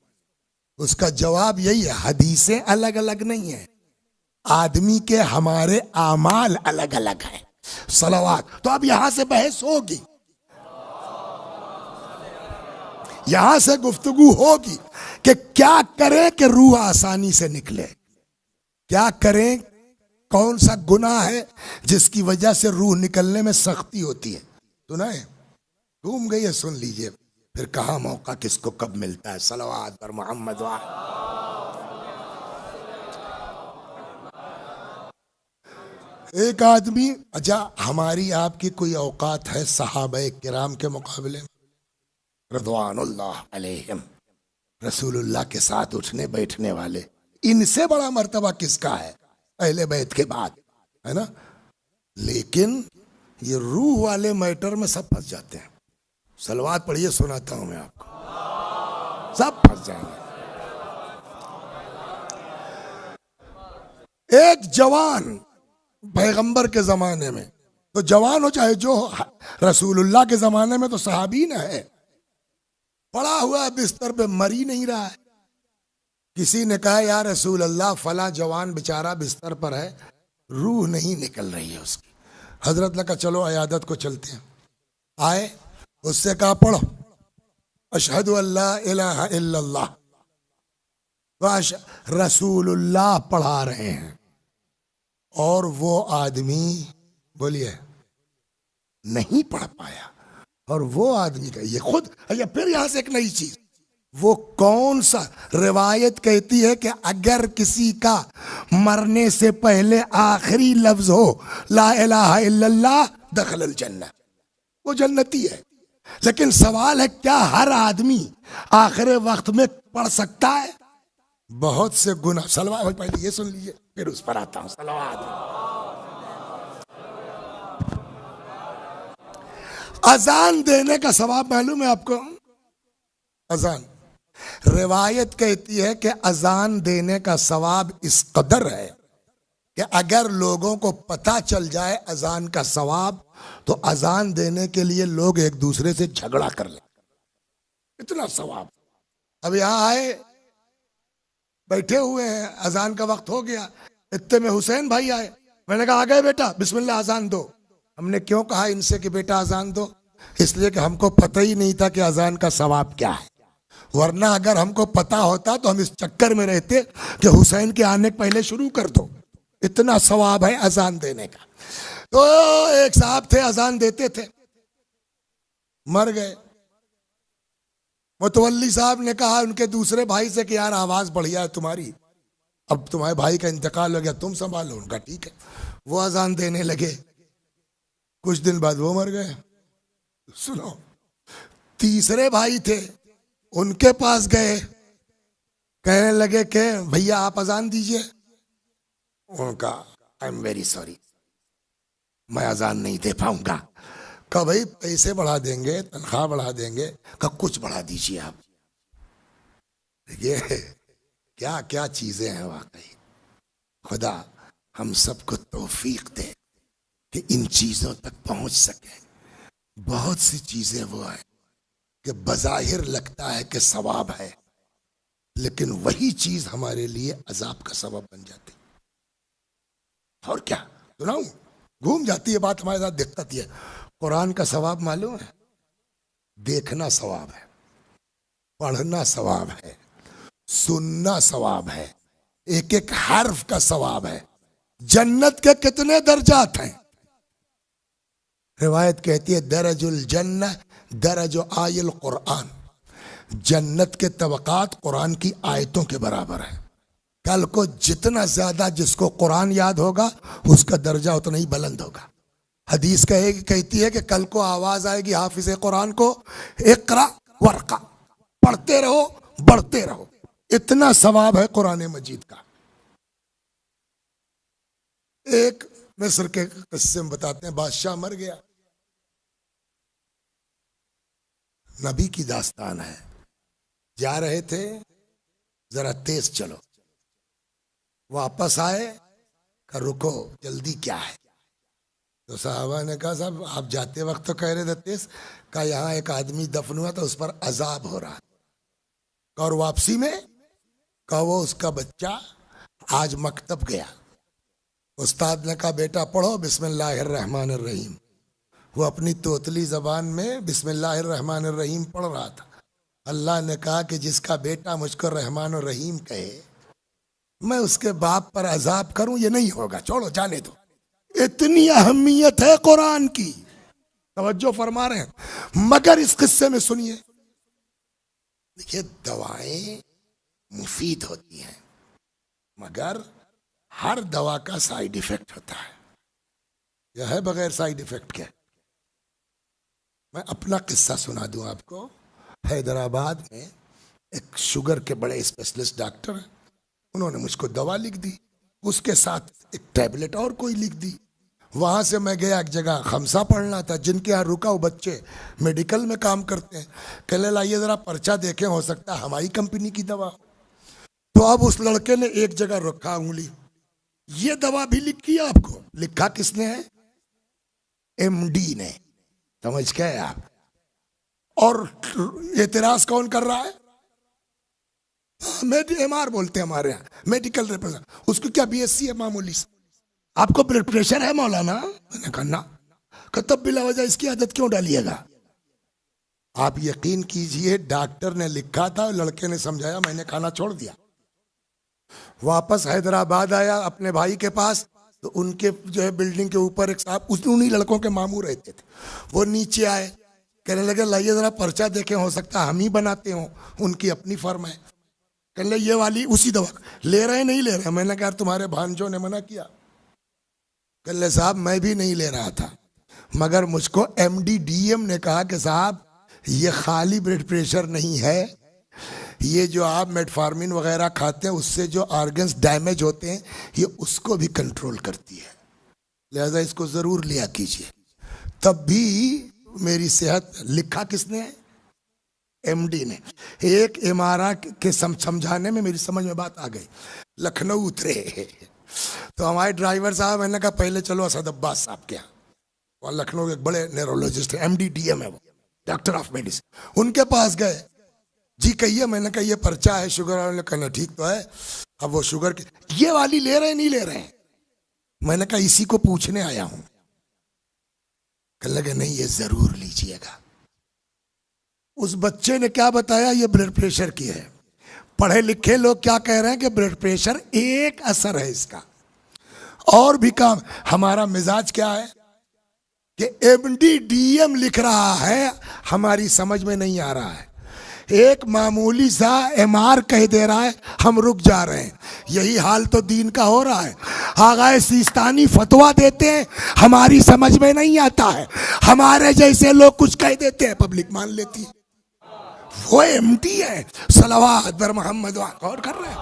उसका जवाब यही है, हदीसें अलग अलग नहीं है, आदमी के हमारे आमाल अलग अलग हैं। सलावत। तो अब यहां से बहस होगी, यहां से गुफ्तगू होगी कि क्या करें कि रूह आसानी से निकले, क्या करें, कौन सा गुनाह है जिसकी वजह से रूह निकलने में सख्ती होती है। सुना है? घूम गई है, सुन लीजिए फिर, कहा मौका किसको कब मिलता है। सलावत पर मोहम्मद। एक आदमी, अच्छा हमारी आपकी कोई औकात है सहाबा किराम के मुकाबले में, रज़वानुल्लाह अलैहिम, रसूलुल्लाह के साथ उठने बैठने वाले, इनसे बड़ा मर्तबा किसका है? अहले बैत के बाद, है ना। लेकिन ये रूह वाले मैटर में सब फंस जाते हैं। सलवात पढ़िए, सुनाता हूं मैं आपको, सब फंस जाएंगे। एक जवान पैगंबर के जमाने में, तो जवान हो चाहे जो हो, रसूलुल्लाह के जमाने में तो सहाबी न है, पड़ा हुआ बिस्तर पे, मरी नहीं रहा है। किसी ने कहा या रसूल अल्लाह फला जवान बेचारा बिस्तर पर है, रूह नहीं निकल रही है उसकी। हजरत ने कहा चलो अयादत को चलते हैं। आए, उससे कहा पढ़ो अशहदु अल्ला इलाहा इल्लल्लाह, रसूलुल्लाह पढ़ा रहे हैं, और वो आदमी, बोलिए, नहीं पढ़ पाया। और वो आदमी का ये खुद, या फिर यहां से एक नई चीज, वो कौन सा रिवायत कहती है कि अगर किसी का मरने से पहले आखिरी लफ्ज हो ला इलाहा इल्लल्लाह दखलल जन्नह, वो जन्नती है। लेकिन सवाल है क्या हर आदमी आखिरी वक्त में पढ़ सकता है? बहुत से गुना, सलवात, पहले ये सुन लीजिए फिर उस पर आता हूं। सलवात, अजान देने का सवाब मालूम है आपको? अजान, रिवायत कहती है कि अजान देने का सवाब इस कदर है कि अगर लोगों को पता चल जाए अजान का सवाब, तो अजान देने के लिए लोग एक दूसरे से झगड़ा कर ले, इतना सवाब। अब यहां आए, बैठे हुए हैं, अजान का वक्त हो गया, इतने में हुसैन भाई आए। मैंने कहा आ गए बेटा, बिस्मिल्लाह अजान दो। हमने क्यों कहा इनसे कि बेटा अजान दो? इसलिए कि हमको पता ही नहीं था कि अजान का सवाब क्या है, वरना अगर हमको पता होता तो हम इस चक्कर में रहते कि हुसैन के आने के पहले शुरू कर दो, इतना सवाब है अजान देने का। तो एक साहब थे, अजान देते थे, मर गए। मुतवल्ली साहब ने कहा उनके दूसरे भाई से कि यार आवाज बढ़िया है तुम्हारी, अब तुम्हारे भाई का इंतकाल हो गया, तुम संभालो। उनका ठीक है, वो अजान देने लगे। कुछ दिन बाद वो मर गए। सुनो, तीसरे भाई थे, उनके पास गए, कहने लगे कि भैया आप अजान दीजिए। उनका आई एम वेरी सॉरी, मैं अजान नहीं दे पाऊंगा। कहा भाई पैसे बढ़ा देंगे, तनख्वाह बढ़ा देंगे। कहा कुछ बढ़ा दीजिए आप। देखिए क्या क्या चीजें हैं वाकई। खुदा हम सबको तौफीक दे कि इन चीजों तक पहुंच सके। बहुत सी चीजें वो है कि बज़ाहिर लगता है कि सवाब है, लेकिन वही चीज हमारे लिए अजाब का सबब बन जाती। और क्या सुनाऊं, घूम जाती है बात, हमारे साथ दिक्कत ये। कुरान का सवाब मालूम है? देखना सवाब है, पढ़ना सवाब है, सुनना सवाब है, एक एक हर्फ का सवाब है। जन्नत के कितने दर्जात हैं? रिवायत कहती है दरजुल जन्नह दरजो आयल कुरान, जन्नत के तबकात कुरान की आयतों के बराबर है। कल को जितना ज्यादा जिसको कुरान याद होगा उसका दर्जा उतना ही बुलंद होगा। हदीस कहती है कि कल को आवाज आएगी हाफिज कुरान को, इकरा वर्का, पढ़ते रहो बढ़ते रहो। इतना सवाब है कुरान मजीद का। एक मिस्र के किस्से में बताते हैं, बादशाह मर गया, नबी की दास्तान है। जा रहे थे, जरा तेज चलो, वापस आए, का रुको जल्दी क्या है? तो साहबा ने कहा साहब आप जाते वक्त तो कह रहे थे तेज, का यहाँ एक आदमी दफन हुआ था उस पर अजाब हो रहा। और वापसी में का वो उसका बच्चा आज मकतब गया, उस्ताद ने कहा बेटा पढ़ो बिस्मिल्लाहिर्रहमानिर्रहीम। वो अपनी तोतली जबान में बिस्मिल्लाहिर्रहमानिर्रहीम पढ़ रहा था। अल्लाह ने कहा कि जिसका बेटा मुझको रहमान और रहीम कहे, मैं उसके बाप पर अजाब करूं, ये नहीं होगा, छोड़ो जाने दो। इतनी अहमियत है कुरान की, तवज्जो फरमा रहे हैं। मगर इस किस्से में सुनिए, देखिए दवाएं मुफीद होती हैं, मगर हर दवा का साइड इफेक्ट होता है। यह है बगैर साइड इफेक्ट के। मैं अपना किस्सा सुना दूं आपको। हैदराबाद में एक शुगर के बड़े स्पेशलिस्ट डॉक्टर हैं, उन्होंने मुझको दवा लिख दी। उसके साथ एक टैबलेट और कोई लिख दी। वहां से मैं गया एक जगह खमसा पढ़ना था, जिनके यहाँ रुका वो बच्चे मेडिकल में काम करते हैं। कहने लाइए जरा पर्चा देखें, हो सकता है हमारी कंपनी की दवा। तो अब उस लड़के ने एक जगह रखा उंगली, ये दवा भी लिखी है आपको। लिखा किसने है? एमडी ने। समझ गए आप? और एतराज कौन कर रहा है? एमआर बोलते हैं हमारे यहाँ, मेडिकल रिप्रेजेंटेटिव। उसको क्या बीएससी है मामूली से? आपको ब्लड प्रेशर है मौलाना? मैंने कहा ना। तब बिला वजह इसकी आदत क्यों डालिएगा? आप यकीन कीजिए डॉक्टर ने लिखा था, लड़के ने समझाया, मैंने खाना छोड़ दिया। वापस हैदराबाद आया अपने भाई के पास, तो उनके जो है बिल्डिंग के ऊपर एक साहब, उन्हीं लड़कों के मामू रहते थे, वो नीचे आए, कहने लगे लाइए जरा पर्चा देखें, हो सकता है हम ही बनाते हो, उनकी अपनी फर्म है। कहने लगे ये वाली उसी दवा ले रहे नहीं ले रहे? मैंने कहा तुम्हारे भांजों ने मना किया। कहने साहब मैं भी नहीं ले रहा था, मगर मुझको एमडी डीएम ने कहा कि साहब ये खाली ब्लड प्रेशर नहीं है, ये जो आप मेटफॉर्मिन वगैरह खाते हैं उससे जो ऑर्गन्स डैमेज होते हैं ये उसको भी कंट्रोल करती है, लिहाजा इसको जरूर लिया कीजिए। तब भी मेरी सेहत। लिखा किसने है? एमडी ने। एक इमारा के समझाने में मेरी समझ में बात आ गई। लखनऊ उतरे तो हमारे ड्राइवर साहब, मैंने कहा पहले चलो असद अब्बास साहब के यहाँ, वहाँ लखनऊ एक बड़े न्यूरोलॉजिस्ट है, एमडी डीएम है वो, डॉक्टर ऑफ मेडिसिन। उनके पास गए, जी कहिए। मैंने कहा ये पर्चा है शुगर वाले। कहना ठीक तो है। अब वो शुगर के ये वाली ले रहे नहीं ले रहे? मैंने कहा इसी को पूछने आया हूं। कहने लगे नहीं ये जरूर लीजिएगा। उस बच्चे ने क्या बताया? ये ब्लड प्रेशर की है। पढ़े लिखे लोग क्या कह रहे हैं कि ब्लड प्रेशर एक असर है इसका, और भी काम। हमारा मिजाज क्या है कि एमडी डीएम लिख रहा है, हमारी समझ में नहीं आ रहा है। एक मामूली सा एमआर कह दे रहा है, हम रुक जा रहे हैं। यही हाल तो दीन का हो रहा है। आगाए सिस्तानी फतवा देते हैं, हमारी समझ में नहीं आता है। हमारे जैसे लोग कुछ कह देते हैं, पब्लिक मान लेती है। वो एमडी है, सलवात बर मोहम्मद। गौर कर रहे हैं?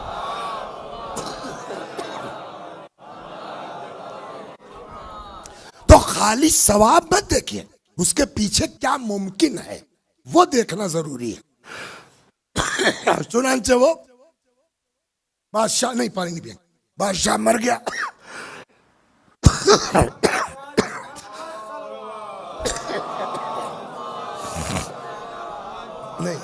तो खाली सवाब मत देखिए, उसके पीछे क्या मुमकिन है वो देखना जरूरी है। चुनांचे वो बादशाह नहीं, पानी नहीं पिएंगे, बादशाह मर गया। नहीं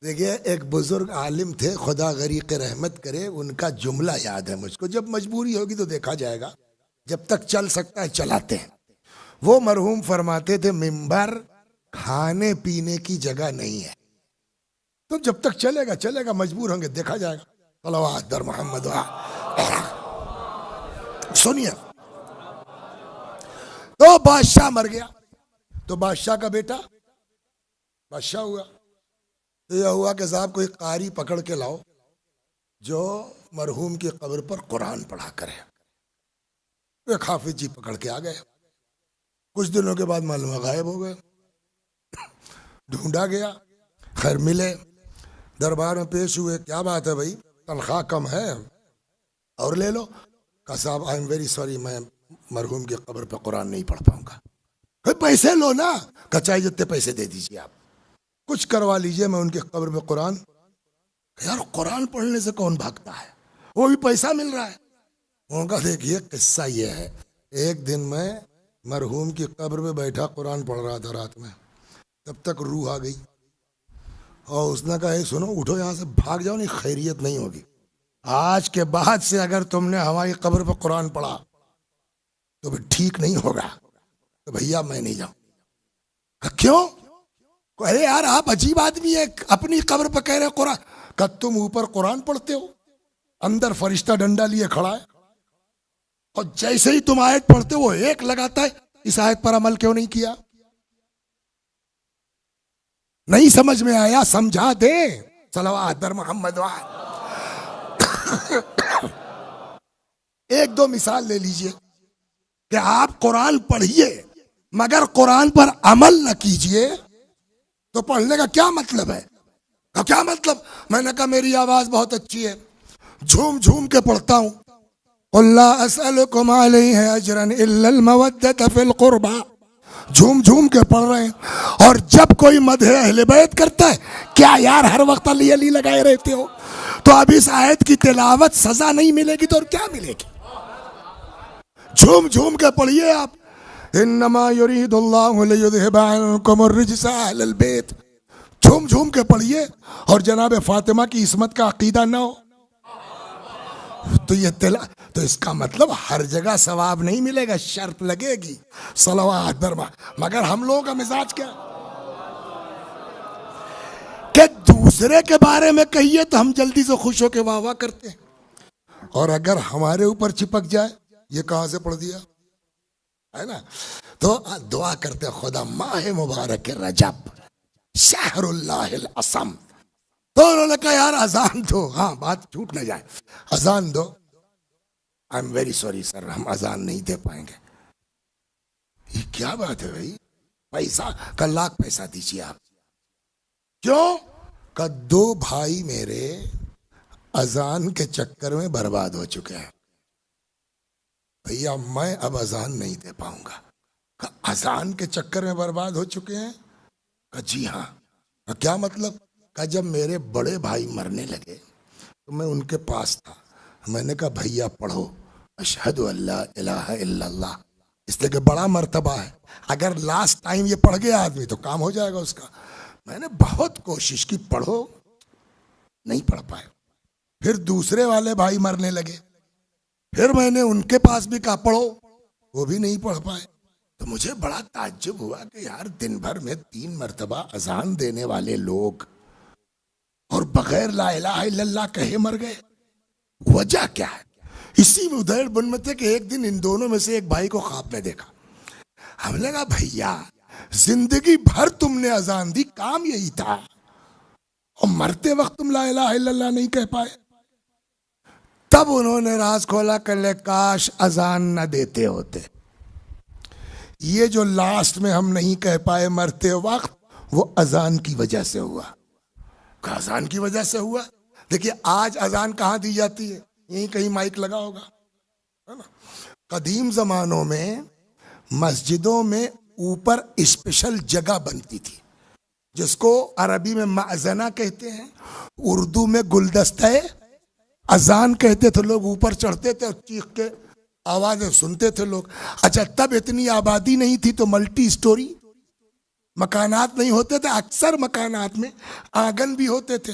देखिए, एक बुजुर्ग आलिम थे, खुदा गरीक रहमत करे, उनका जुमला याद है मुझको। जब मजबूरी होगी तो देखा जाएगा, जब तक चल सकता है चलाते हैं। वो मरहूम फरमाते थे मिंबर खाने पीने की जगह नहीं है, तो जब तक चलेगा चलेगा, मजबूर होंगे देखा जाएगा। सल्लल्लाहु अलैहि मोहम्मद। सुनिए, तो बादशाह मर गया, तो बादशाह का बेटा बादशाह हुआ। तो यह हुआ कि साहब कोई कारी पकड़ के लाओ जो मरहूम की कब्र पर कुरान पढ़ा करे। वे हाफिज जी पकड़ के आ गए। कुछ दिनों के बाद मालूम गायब हो गए। ढूंढा गया, खैर मिले, दरबार में पेश हुए। क्या बात है भाई, तनख्वाह कम है और ले लो। कहा साहब आई एम वेरी सॉरी, मैं मरहूम की कब्र पर कुरान नहीं पढ़ पाऊंगा। पैसे लो ना। कचाई जितने पैसे दे दीजिए, आप कुछ करवा लीजिए, मैं उनके कब्र में कुरान। यार कुरान पढ़ने से कौन भागता है, वो भी पैसा मिल रहा है। उनका देखिए किस्सा ये है, एक दिन मैं मरहूम की कब्र में बैठा कुरान पढ़ रहा था रात में, तब तक रूह आ गई और उसने कहा सुनो उठो यहाँ से, भाग जाओ, नहीं खैरियत नहीं होगी। आज के बाद से अगर तुमने हमारी कब्र पर कुरान पढ़ा तो फिर ठीक नहीं होगा। तो भैया मैं नहीं जाऊं। क्यों? अरे यार आप अजीब आदमी है, अपनी कब्र पर कह रहे कुरान। कब तुम ऊपर कुरान पढ़ते हो, अंदर फरिश्ता डंडा लिए खड़ा है, और जैसे ही तुम आयत पढ़ते हो एक लगाता है, इस आयत पर अमल क्यों नहीं किया? नहीं समझ में आया, समझा दे। सल्लल्लाहु अलैहि मोहम्मद। एक दो मिसाल ले लीजिए कि आप कुरान पढ़िए मगर कुरान पर अमल न कीजिए, तो पढ़ने का क्या मतलब है? क्या मतलब? मैंने कहा मेरी आवाज बहुत अच्छी है, झूम झूम के पढ़ता हूं, अल्ला असअलुकुम अलैहि अजरन इल्लल मवद्दत फिल कुर्बा, झूम झूम के पढ़ रहे हैं। और जब कोई मदह अहले बैत करता है, क्या यार हर वक्त अली अली लगाए रहते हो? तो अब इस आयत की तिलावत सजा नहीं मिलेगी तो और क्या मिलेगी? झूम झूम के पढ़िए आप। इन्नमा युरीदुल्लाहु लियुज़हिबा अन्कुम अर्रिज्सा अहलल बैत, झूम झूम के पढ़िए। और जनाब फातिमा की इस्मत का अकीदा ना हो तो ये तो इसका मतलब हर जगह सवाब नहीं मिलेगा, शर्त लगेगी सलवात बरमा। मगर हम लोगों का मिजाज क्या कि दूसरे के बारे में कहिए तो हम जल्दी से खुश होकर वाह वाह करते हैं, और अगर हमारे ऊपर चिपक जाए ये कहां से पढ़ दिया है ना, तो दुआ करते हैं खुदा माह मुबारक रजब शहरुल्लाहिल असम। तो उन्होंने कहा यार अजान दो, हाँ बात छूट ना जाए, अजान दो। I am very sorry sir, हम अजान नहीं दे पाएंगे। ये क्या बात है भाई, पैसा का लाख पैसा दीजिए आप। क्यों? का दो भाई मेरे अजान के चक्कर में बर्बाद हो चुके हैं भैया, मैं अब अजान नहीं दे पाऊंगा। का अजान के चक्कर में बर्बाद हो चुके हैं? का जी हाँ। का क्या मतलब? का जब मेरे बड़े भाई मरने लगे तो मैं उनके पास था, मैंने कहा भैया पढ़ो अशहदु अल्ला इलाहा इल्लल्लाह, इसलिए कि बड़ा मर्तबा है, अगर लास्ट टाइम ये पढ़ गया आदमी तो काम हो जाएगा उसका। मैंने बहुत कोशिश की, पढ़ो, नहीं पढ़ पाए। फिर दूसरे वाले भाई मरने लगे, फिर मैंने उनके पास भी कहा पढ़ो, वो भी नहीं पढ़ पाए। तो मुझे बड़ा ताज्जुब हुआ कि यार दिन भर में 3 मर्तबा अजान देने वाले लोग और बगैर ला इलाहा इल्लल्लाह कहे मर गए, वजह क्या है? इसी में उधर बुनमत है कि एक दिन इन दोनों में से एक भाई को ख्वाब में देखा। हमने कहा भैया जिंदगी भर तुमने अजान दी, काम यही था, और मरते वक्त तुम ला इलाहा इल्लल्लाह नहीं कह पाए। तब उन्होंने राज खोला, कल काश अजान न देते होते। ये जो लास्ट में हम नहीं कह पाए मरते वक्त, वो अजान की वजह से हुआ। अजान की वजह से हुआ। देखिए आज अजान कहाँ दी जाती है? यहीं कहीं माइक लगा होगा, है ना। कदीम जमानों में मस्जिदों में ऊपर स्पेशल जगह बनती थी, जिसको अरबी में मअज़ना कहते हैं, उर्दू में गुलदस्ता अजान कहते थे। लोग ऊपर चढ़ते थे और चीख के आवाजें सुनते थे लोग। अच्छा, तब इतनी आबादी नहीं थी तो मल्टी स्टोरी मकानात नहीं होते थे, अक्सर मकानात में आंगन भी होते थे।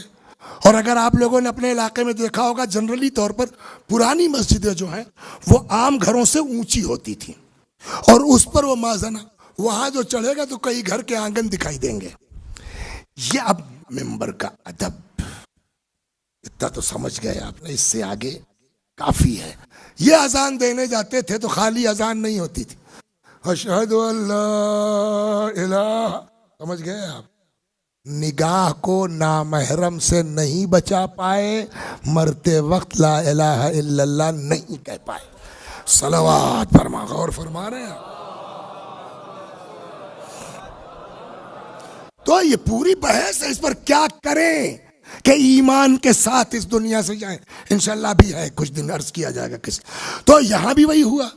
और अगर आप लोगों ने अपने इलाके में देखा होगा, जनरली तौर पर पुरानी मस्जिदें जो हैं वो आम घरों से ऊंची होती थी, और उस पर वो माजना, वहां जो चढ़ेगा तो कई घर के आंगन दिखाई देंगे। ये अब मेंबर का अदब, इतना तो समझ गए आपने, इससे आगे काफी है। ये अजान देने जाते थे तो खाली अजान नहीं होती थी, अशहदु अल्ला इलाहा, समझ गए आप। निगाह को नामहरम से नहीं बचा पाए, मरते वक्त ला इलाहा इल्लल्लाह नहीं कह पाए। सलावत फरमा, गौर फरमा रहे हैं। तो ये पूरी बहस है, इस पर क्या करें कि ईमान के साथ इस दुनिया से जाएं। इंशाल्लाह भी है, कुछ दिन अर्ज किया जाएगा किस। तो यहां भी वही हुआ,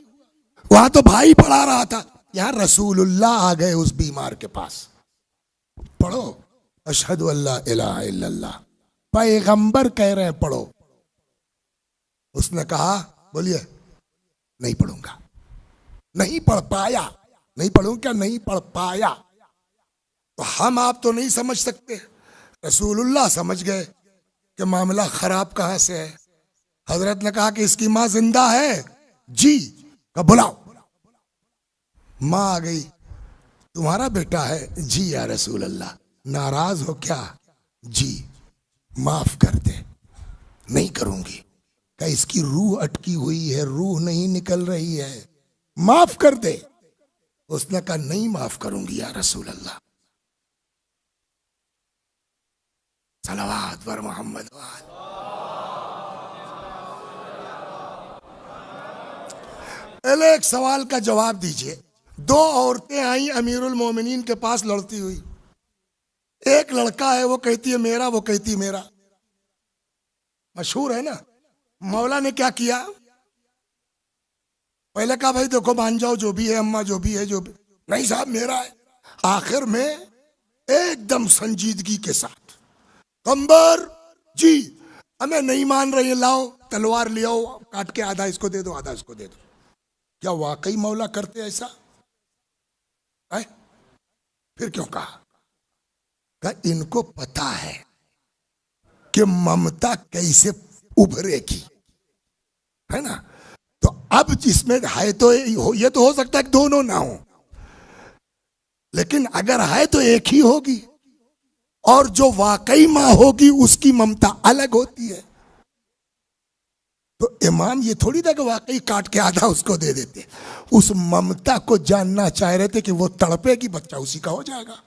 वहां तो भाई पढ़ा रहा था, यहां रसूलुल्लाह आ गए उस बीमार के पास, पढ़ो अशहदु अल्ला इलाहा इल्लल्लाह, पैगंबर कह रहे हैं पढ़ो। उसने कहा, बोलिए, नहीं पढ़ूंगा। नहीं पढ़ पाया, नहीं पढ़ूंगा क्या, नहीं पढ़ पाया। तो हम आप तो नहीं समझ सकते, रसूलुल्लाह समझ गए कि मामला खराब कहां से है। हजरत ने कहा कि इसकी मां जिंदा है? जी। का बुलाओ। मां आ गई, तुम्हारा बेटा है? जी या रसूल अल्लाह। नाराज हो क्या? जी। माफ कर दे। नहीं करूंगी। क्या इसकी रूह अटकी हुई है, रूह नहीं निकल रही है, माफ कर दे। उसने कहा नहीं माफ करूंगी या रसूल अल्लाह। सलावत वर मोहम्मद। पहले एक सवाल का जवाब दीजिए। 2 औरतें आई अमीरुल मोमिनीन के पास लड़ती हुई, एक लड़का है, वो कहती है मेरा, वो कहती है मेरा, मशहूर है ना। मौला ने क्या किया, पहले कहा भाई देखो मान जाओ जो भी है अम्मा, जो भी है, जो भी नहीं साहब मेरा है। आखिर में एकदम संजीदगी के साथ, कंबर जी हमें नहीं मान रही, लाओ तलवार ले आओ, काट के आधा इसको दे दो, आधा इसको दे दो। क्या वाकई मौला करते ऐसा है? फिर क्यों कहा? इनको पता है कि ममता कैसे उभरेगी, है ना। तो अब जिसमें है तो ये तो हो सकता है कि दोनों ना हो, लेकिन अगर है तो एक ही होगी, और जो वाकई मां होगी उसकी ममता अलग होती है। तो इमाम ये थोड़ी था कि वाकई काट के आधा उसको दे देते, उस ममता को जानना चाह रहे थे कि वो तड़पेगी, बच्चा उसी का हो जाएगा।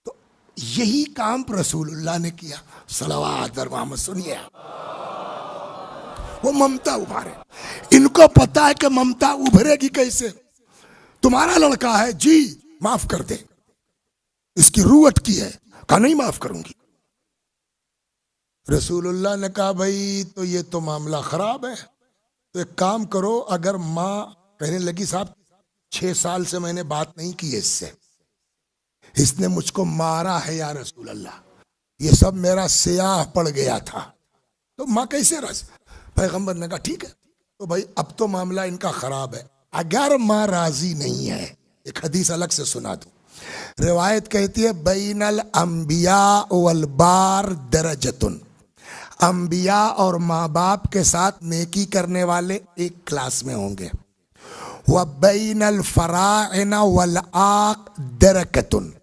तो यही काम रसूलुल्लाह ने किया, सल्लल्लाहु अलैहि वसल्लम। सुनिए, वो ममता उभारे। इनको पता है कि ममता उभरेगी कैसे। तुम्हारा लड़का है जी, माफ कर दे, इसकी रूह अटकी है, कहा नहीं माफ करूंगी। रसूलुल्लाह ने कहा भाई तो ये तो मामला खराब है, तो एक काम करो, अगर माँ कहने लगी साहब 6 साल से मैंने बात नहीं की है इससे, इसने मुझको मारा है या रसूल अल्लाह, ये सब मेरा स्याह पड़ गया था, तो माँ कैसे रस। पैगंबर ने कहा ठीक है, तो भाई अब तो मामला इनका खराब है। अगर माँ राजी नहीं है, एक हदीस अलग से सुना दूं, रिवायत कहती है बैनल अंबिया वल बार दरजतुन, अंबिया और माँ बाप के साथ नेकी करने वाले एक क्लास में होंगे। वह बैनल फराइना वल आक दरकतुन,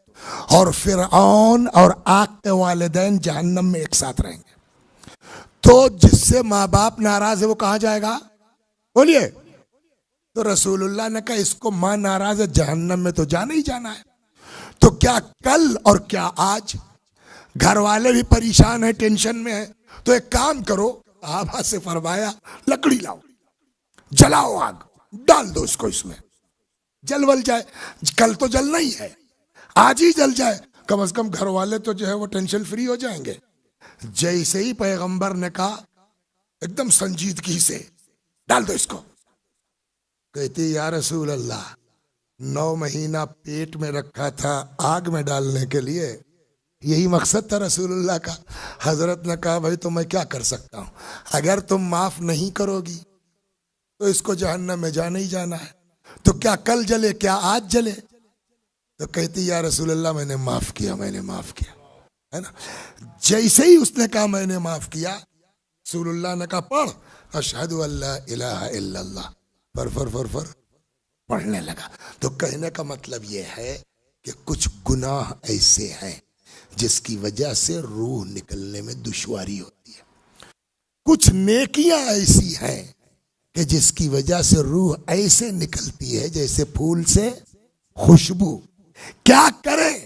और फिरऔन और आक के वालिदैन जहन्नम में एक साथ रहेंगे। तो जिससे माँ बाप नाराज है वो कहाँ जाएगा, बोलिए। तो रसूलुल्लाह ने कहा इसको माँ नाराज है, जहन्नम में तो जाना ही जाना है। तो क्या कल और क्या आज घर वाले भी परेशान है, टेंशन में है, तो एक काम करो, आभा से फरमाया लकड़ी लाओ, जलाओ, आग डाल दो इसको, इसमें जल वल जाए। कल तो जलना ही है, आज ही जल जाए, कम से कम घर वाले तो जो है वो टेंशन फ्री हो जाएंगे। जैसे ही पैगंबर ने कहा एकदम संजीदगी से डाल दो इसको, कहती या रसूल अल्लाह 9 महीना पेट में रखा था आग में डालने के लिए, यही मकसद था रसूलुल्लाह का। हजरत ने कहा भाई तो मैं क्या कर सकता हूं, अगर तुम माफ नहीं करोगी तो इसको जहन्नम में जाना ही जाना है, तो क्या कल जले क्या आज जले। तो कहती या रसूलुल्लाह मैंने माफ किया, मैंने माफ किया, है ना। जैसे ही उसने कहा मैंने माफ किया, रसूलुल्लाह ने कहा पढ़ अशहदु अल्ला इलाहा इल्लल्लाह, फर पढ़ने लगा। तो कहने का मतलब यह है कि कुछ गुनाह ऐसे हैं जिसकी वजह से रूह निकलने में दुश्वारी होती है, कुछ नेकियां ऐसी हैं कि जिसकी वजह से रूह ऐसे निकलती है जैसे फूल से खुशबू। क्या करें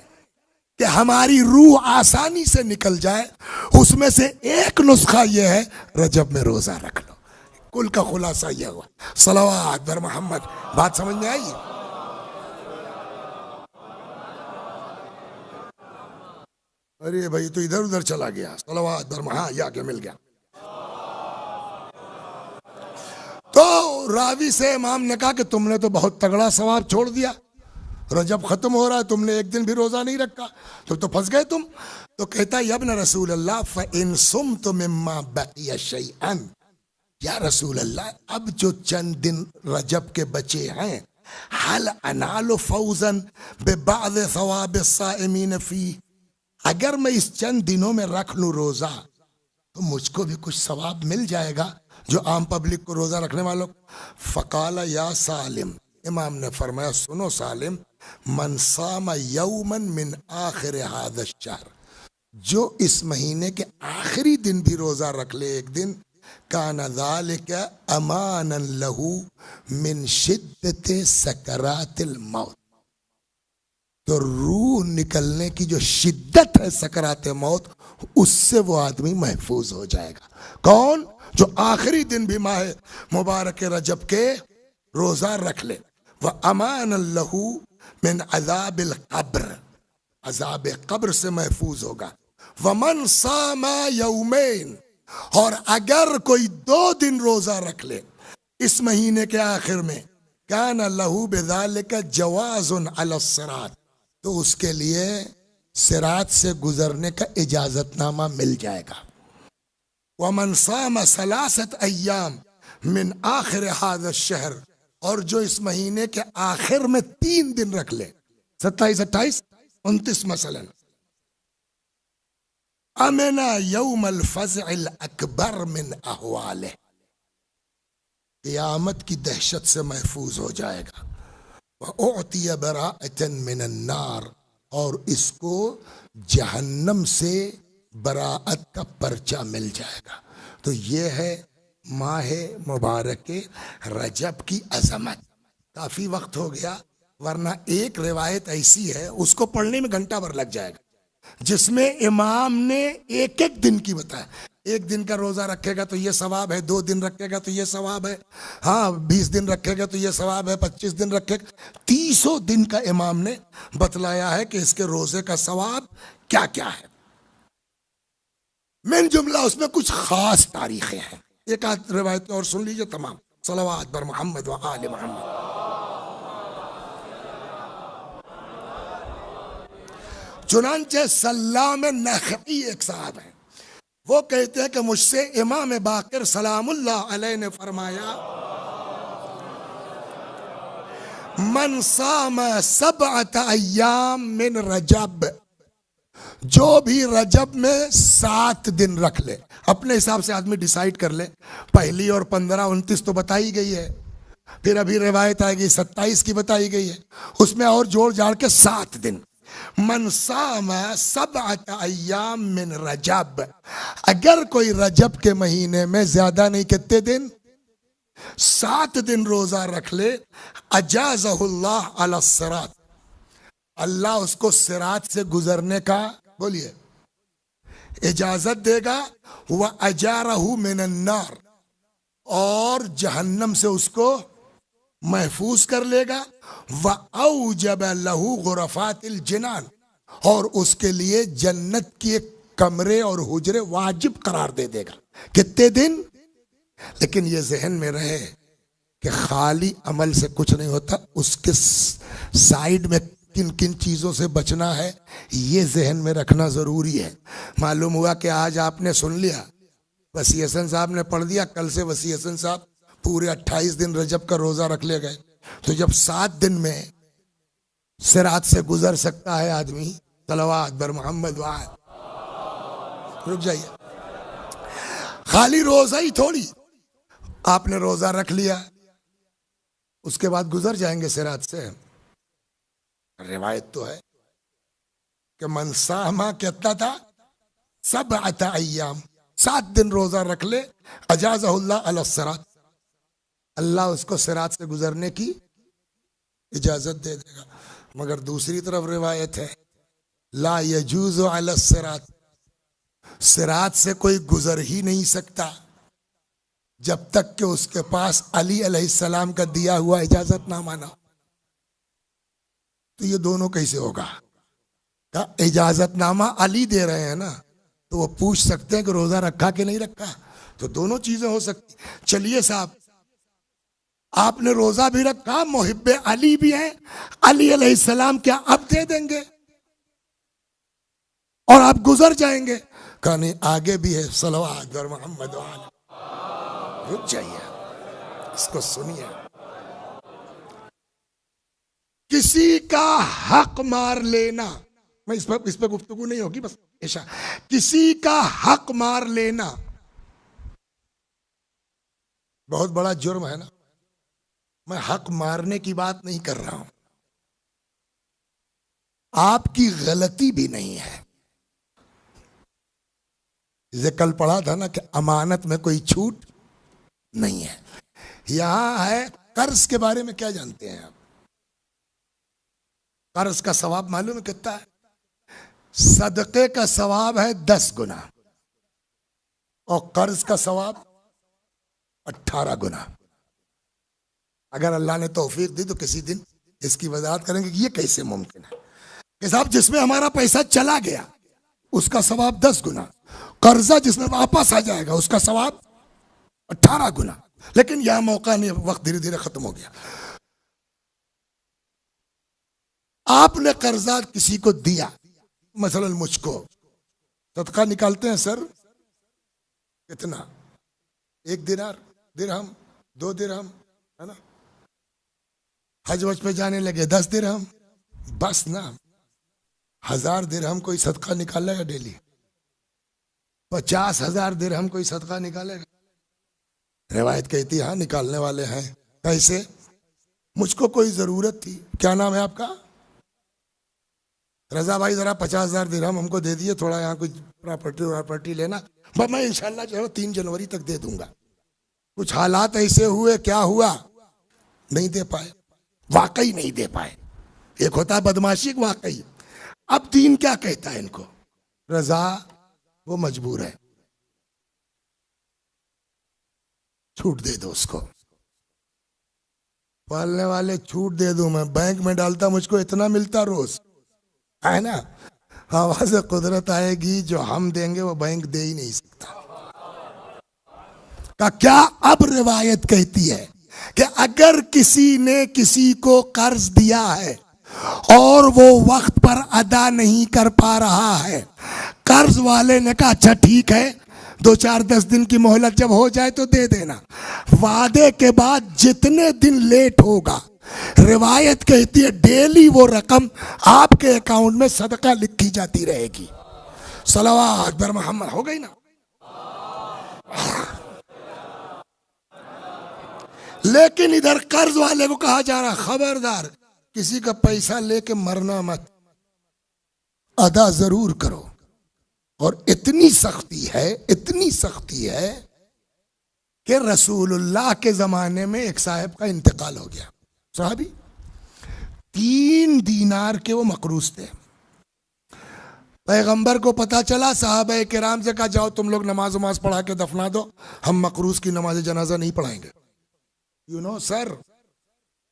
कि हमारी रूह आसानी से निकल जाए, उसमें से एक नुस्खा यह है रजब में रोजा रख लो। कुल का खुलासा यह हुआ, सलवात बर मोहम्मद। बात समझ में आई? अरे भाई तो इधर उधर चला गया, सलवात बर महा आके मिल गया। तो रावी से इमाम ने कहा कि तुमने तो बहुत तगड़ा सवाब छोड़ दिया, रजब खत्म हो रहा है, तुमने एक दिन भी रोजा नहीं रखा, तो फंस गए तुम। तो कहता है यब्न रसूल अल्लाह फ़इन सुम्तु मिम्मा बक़िया शैअन, या रसूल अल्लाह अब जो चंद दिन रजब के बचे हैं, हल अनालु फौजन बिबाद सवाब साइमीन फी, अगर मैं इस चंद दिनों में रख लूं रोजा तो मुझको भी कुछ सवाब मिल जाएगा जो आम पब्लिक को रोजा रखने वालों। फ़क़ाला या सालिम, इमाम ने फरमाया सुनो सालिम, मन सामा यौमन मिन आखिर हाज़ा शहर, जो इस महीने के आखिरी दिन भी रोजा रख ले एक दिन, काना ज़ालिका अमानन लहू मिन शिद्दति सकरातिल मौत, तो रूह निकलने की जो शिद्दत है सकरात मौत, उससे वो आदमी महफूज हो जाएगा। कौन? जो आखिरी दिन भी माह मुबारक रजब के रोजा रख ले। वह अमान लहू मिन अज़ाबिल कब्र, अज़ाब कब्र से महफूज होगा। वमन सामा यौमैन, और अगर कोई 2 दिन रोजा रख ले इस महीने के आखिर में, कान लहू बिज़ालिका जवाजुन अला सिरात, तो उसके लिए सिरात से गुजरने का इजाजतनामा मिल जाएगा। वमन साम सलासत अय्याम मिन आखिर हाज़ा शहर, और जो इस महीने के आखिर में 3 दिन रख ले, 27, 28, 29 मसलन, अमना यौमल फज़इल अकबर मिन अहवाले, क़यामत की दहशत से महफूज हो जाएगा। व उअतिया बराअतन मिनन नार, और इसको जहन्नम से बराअत का पर्चा मिल जाएगा। तो ये है माह मुबारक रजब की अजमत। काफी वक्त हो गया, वरना एक रिवायत ऐसी है उसको पढ़ने में घंटा भर लग जाएगा, जिसमें इमाम ने एक एक दिन की बताया। 1 दिन का रोजा रखेगा तो ये सवाब है, 2 दिन रखेगा तो ये सवाब है, हाँ 20 दिन रखेगा तो ये सवाब है, 25 दिन रखेगा, 300 दिन का इमाम ने बतलाया है कि इसके रोजे का सवाब क्या क्या है। मेन जुमला उसमें कुछ खास तारीखें हैं। एक आध रिवायत और सुन लीजिए तमाम। सलवात बर मोहम्मद व आले मोहम्मद। चुनांचे सल्लाम नखई एक साहब है, वो कहते हैं कि मुझसे इमाम बाकिर सलामुल्लाह अलैहि ने फरमाया, मन साम सबअत अय्याम मिन रजब, जो भी रजब में 7 दिन रख ले, अपने हिसाब से आदमी डिसाइड कर ले। पहली और 15, 29 तो बताई गई है, फिर अभी रिवायत आएगी 27 की बताई गई है, उसमें और जोड़ जाड़ के 7 दिन। मन साम सबअत अय्याम मिन रजब, अगर कोई रजब के महीने में ज्यादा नहीं, कितने दिन, 7 दिन रोजा रख ले, अजाज़हुल्लाह अला सिरात, अल्लाह उसको सिरात से गुजरने का, बोलिए, इजाजत देगा। वह अजारहू मिनन नार, और जहन्नम से उसको महफूज कर लेगा। वह औजब लहू गुरफातिल जिनान, और उसके लिए जन्नत के कमरे और हुजरे वाजिब करार दे देगा। कितने दिन, लेकिन ये जहन में रहे कि खाली अमल से कुछ नहीं होता, उसके साइड में किन किन चीजों से बचना है, ये जहन में रखना जरूरी है। मालूम हुआ कि आज आपने सुन लिया, वसी हसन साहब ने पढ़ दिया, कल से वसी हसन साहब पूरे 28 दिन रजब का रोजा रख ले गए, तो जब 7 दिन में सिरात से गुजर सकता है आदमी, सलवात बर मोहम्मद वाल, रुक जाइए। खाली रोजा ही थोड़ी, आपने रोजा रख लिया, उसके बाद गुजर जाएंगे सिरात से। रिवायत तो है कि मनसामा कितना था, सबअत अय्याम, 7 दिन रोजा रख ले, अजाज़हुल्लाह अला सिरात, अल्लाह उसको सिरात से गुजरने की इजाजत दे देगा। मगर दूसरी तरफ रिवायत है, ला यजूज़ु अला सिरात, सिरात से कोई गुजर ही नहीं सकता जब तक कि उसके पास अली अलैहिस्सलाम का दिया हुआ इजाजत ना माना। तो ये दोनों कैसे होगा? का इजाजतनामा अली दे रहे हैं ना, तो वो पूछ सकते हैं कि रोजा रखा कि नहीं रखा, तो दोनों चीजें हो सकती। चलिए साहब, आपने रोजा भी रखा, मुहिब्बे अली भी हैं, अली अलैहिस्सलाम क्या अब दे देंगे और आप गुजर जाएंगे? कहा नहीं, आगे भी है, सलवात बर मोहम्मद वाले। रुक जाइए, इसको सुनिए। किसी का हक मार लेना, मैं इस पर गुफ्तगू नहीं होगी, बस ऐसा, किसी का हक मार लेना बहुत बड़ा जुर्म है ना। मैं हक मारने की बात नहीं कर रहा हूं, आपकी गलती भी नहीं है। ये कल पढ़ा था ना कि अमानत में कोई छूट नहीं है। यहां है कर्ज के बारे में क्या जानते हैं आप? कर्ज का सवाब मालूम है कितना है? सदके का सवाब है 10 गुना और कर्ज का सवाब 18 गुना। अगर अल्लाह ने तौफीक दी तो किसी दिन इसकी वजाहत करेंगे कि ये कैसे मुमकिन है कि साहब जिसमें हमारा पैसा चला गया उसका सवाब 10 गुना, कर्जा जिसमें वापस आ जाएगा उसका सवाब 18 गुना। लेकिन यह मौका नहीं, वक्त धीरे धीरे खत्म हो गया। आपने कर्जा किसी को दिया, मसलन मुझको, सदका निकालते हैं सर कितना, 1 दिनार, दिरहम, 2 दिरहम, है ना। हज वज पे जाने लगे 10 दिरहम, बस ना। 1000 दिरहम कोई सदका निकालेगा डेली? 50,000 दिरहम कोई सदका निकालेगा? रिवायत कहती है हाँ निकालने वाले हैं। कैसे? मुझको कोई जरूरत थी, क्या नाम है आपका? रजा भाई जरा 50,000 दिरहम हमको दे दिए, थोड़ा यहाँ कुछ प्रॉपर्टी लेना, बस मैं इंशाल्लाह जो है 3 जनवरी तक दे दूंगा। कुछ हालात ऐसे हुए, क्या हुआ, नहीं दे पाए, वाकई नहीं दे पाए। एक होता है बदमाशी, वाकई। अब दीन क्या कहता है इनको? रजा वो मजबूर है, छूट दे दो उसको। पालने वाले छूट दे दूं मैं, बैंक में डालता मुझको इतना मिलता रोज, है ना। आवाज कुदरत आएगी, जो हम देंगे वो बैंक दे ही नहीं सकता। का क्या अब रिवायत कहती है कि अगर किसी ने किसी को कर्ज दिया है और वो वक्त पर अदा नहीं कर पा रहा है, कर्ज वाले ने कहा अच्छा ठीक है 2-4-10 दिन की मोहलत जब हो जाए तो दे देना, वादे के बाद जितने दिन लेट होगा, रिवायत कहती है डेली वो रकम आपके अकाउंट में सदका लिखी जाती रहेगी। सलावत बर मोहम्मद, हो गई ना। लेकिन इधर कर्ज वाले को कहा जा रहा खबरदार किसी का पैसा लेके मरना मत, अदा जरूर करो। और इतनी सख्ती है, इतनी सख्ती है कि रसूलुल्लाह के जमाने में एक साहब का इंतकाल हो गया, साहबी, 3 दीनार के वो मकरूज थे। पैगंबर को पता चला, साहबे किराम से कहा जाओ तुम लोग नमाज वमाज पढ़ा के दफना दो, हम मकरूज की नमाज जनाजा नहीं पढ़ाएंगे। यू नो सर,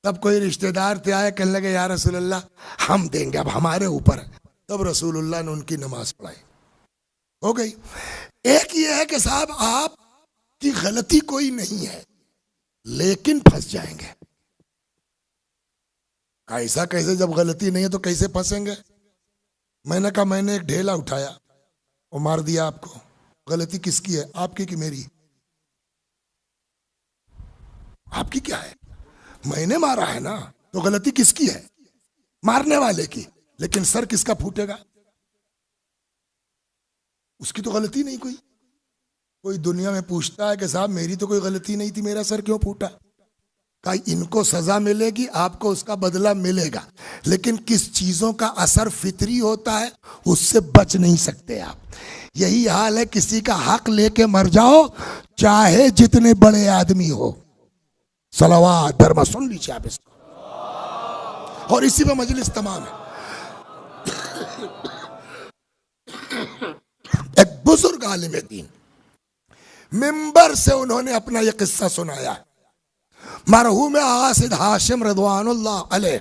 तब कोई रिश्तेदार थे आए, कहने लगे या रसूलुल्लाह हम देंगे, अब हमारे ऊपर है। तब रसूलुल्लाह ने उनकी नमाज पढ़ाई, हो गई। एक ये है कि साहब आपकी गलती कोई नहीं है लेकिन फंस जाएंगे। ऐसा कैसे, जब गलती नहीं है तो कैसे फंसेंगे? मैंने कहा मैंने एक ढेला उठाया और मार दिया आपको, गलती किसकी है, आपकी कि मेरी? आपकी क्या है, मैंने मारा है ना, तो गलती किसकी है? मारने वाले की। लेकिन सर किसका फूटेगा? उसकी तो गलती नहीं कोई। कोई दुनिया में पूछता है कि साहब मेरी तो कोई गलती नहीं थी, मेरा सर क्यों फूटा? कहा इनको सजा मिलेगी, आपको उसका बदला मिलेगा, लेकिन किस चीजों का असर फितरी होता है उससे बच नहीं सकते आप। यही हाल है, किसी का हक लेके मर जाओ चाहे जितने बड़े आदमी हो। सलावात धर्म सुन लीजिए आप इसको, और इसी पे मजलिस तमाम है। एक बुजुर्ग आलिम दीन, मिंबर से उन्होंने अपना यह किस्सा सुनाया। मरहूम आसिद हाशिम रज़वानुल्लाह अलैह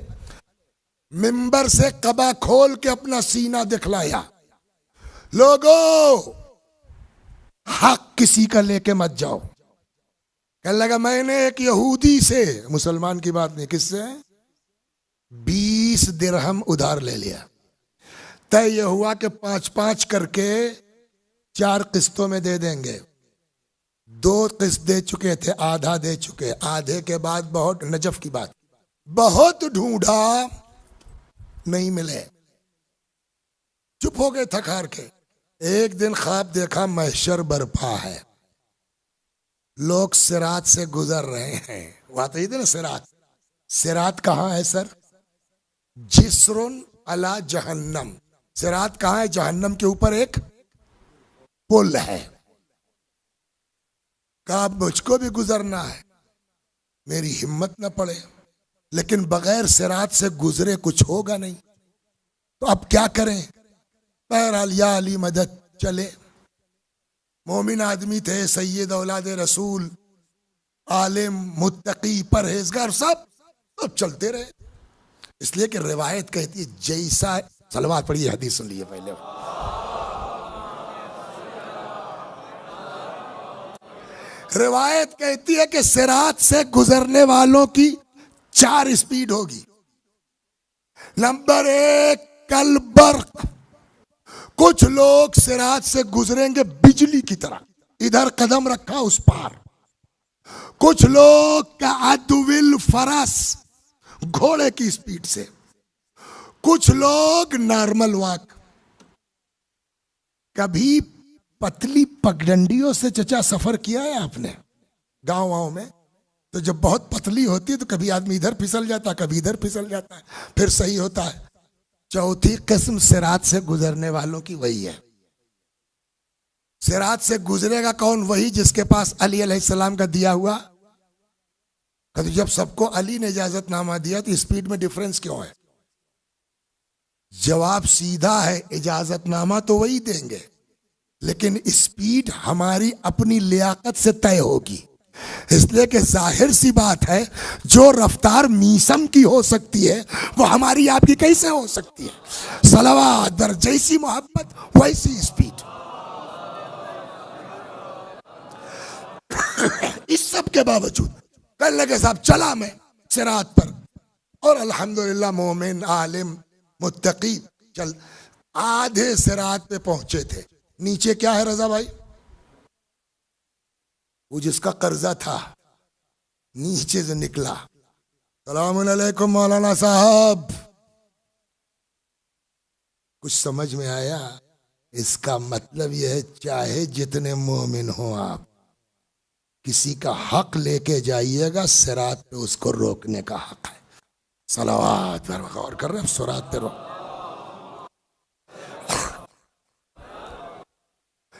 मिंबर से कबा खोल के अपना सीना दिखलाया, लोगों हक किसी का लेके मत जाओ। कहने लगा मैंने एक यहूदी से, मुसलमान की बात नहीं, किससे, 20 दिरहम उधार ले लिया। तय यह हुआ कि 5-5 करके 4 किस्तों में दे देंगे। 2 किस्त दे चुके थे, आधा दे चुके, आधे के बाद बहुत नजफ की बात, बहुत ढूंढा नहीं मिले, चुप हो गए थक हार के। एक दिन ख्वाब देखा महशर बर्पा है, लोग सिरात से गुजर रहे हैं। वाकई ना सिरात, सिरात कहाँ है सर? जिस्रुन अला जहन्नम। सिरात कहाँ है? जहन्नम के ऊपर एक पुल है। कहा मुझको भी गुजरना है, मेरी हिम्मत न पड़े, लेकिन बगैर सिरात से गुजरे कुछ होगा नहीं, तो अब क्या करें? बहरहाल या अली मदद, चले। मोमिन आदमी थे, सैयद औलाद रसूल, आलिम, मुत्तकी, परहेजगार, सब चलते रहे। इसलिए कि रिवायत कहती है जैसा, सलवात पढ़िए, हदीस सुन लिए पहले। रिवायत कहती है कि सिरात से गुजरने वालों की 4 स्पीड होगी। नंबर 1, कल बर्क। कुछ लोग सिरात से गुजरेंगे बिजली की तरह, इधर कदम रखा उस पार। कुछ लोग का अदविल फरस, घोड़े की स्पीड से। कुछ लोग नॉर्मल वॉक। कभी पतली पगडंडियों से चचा सफर किया है आपने गांव में? तो जब बहुत पतली होती है तो कभी आदमी इधर फिसल जाता है, कभी इधर फिसल जाता है, फिर सही होता है। चौथी किस्म सिरात से गुजरने वालों की वही है। सिरात से गुजरेगा कौन? वही जिसके पास अली अलैहिस्सलाम का दिया हुआ। तो जब सबको अली ने इजाजतनामा दिया तो स्पीड में डिफरेंस क्यों है? जवाब सीधा है, इजाजतनामा तो वही देंगे, लेकिन स्पीड हमारी अपनी लियाकत से तय होगी। इसलिए कि जाहिर सी बात है, जो रफ्तार मीसम की हो सकती है वो हमारी आपकी कैसे हो सकती है? सलावत बर, जैसी मोहब्बत वैसी स्पीड। इस सब के बावजूद कल लगे साहब चला मैं सिरात पर, और अल्हम्दुलिल्लाह मोमिन आलिम मुत्तकी चल आधे सिरात पे पहुंचे थे। नीचे क्या है रजा भाई? वो जिसका कर्जा था नीचे से निकला। सलाम अलैकुम मौलाना साहब। कुछ समझ में आया? इसका मतलब यह है, चाहे जितने मोमिन हो आप, किसी का हक लेके जाइएगा, सिरात पे उसको रोकने का हक है। सलावत पर गौर कर रहे हैं, सिरात पे रोक।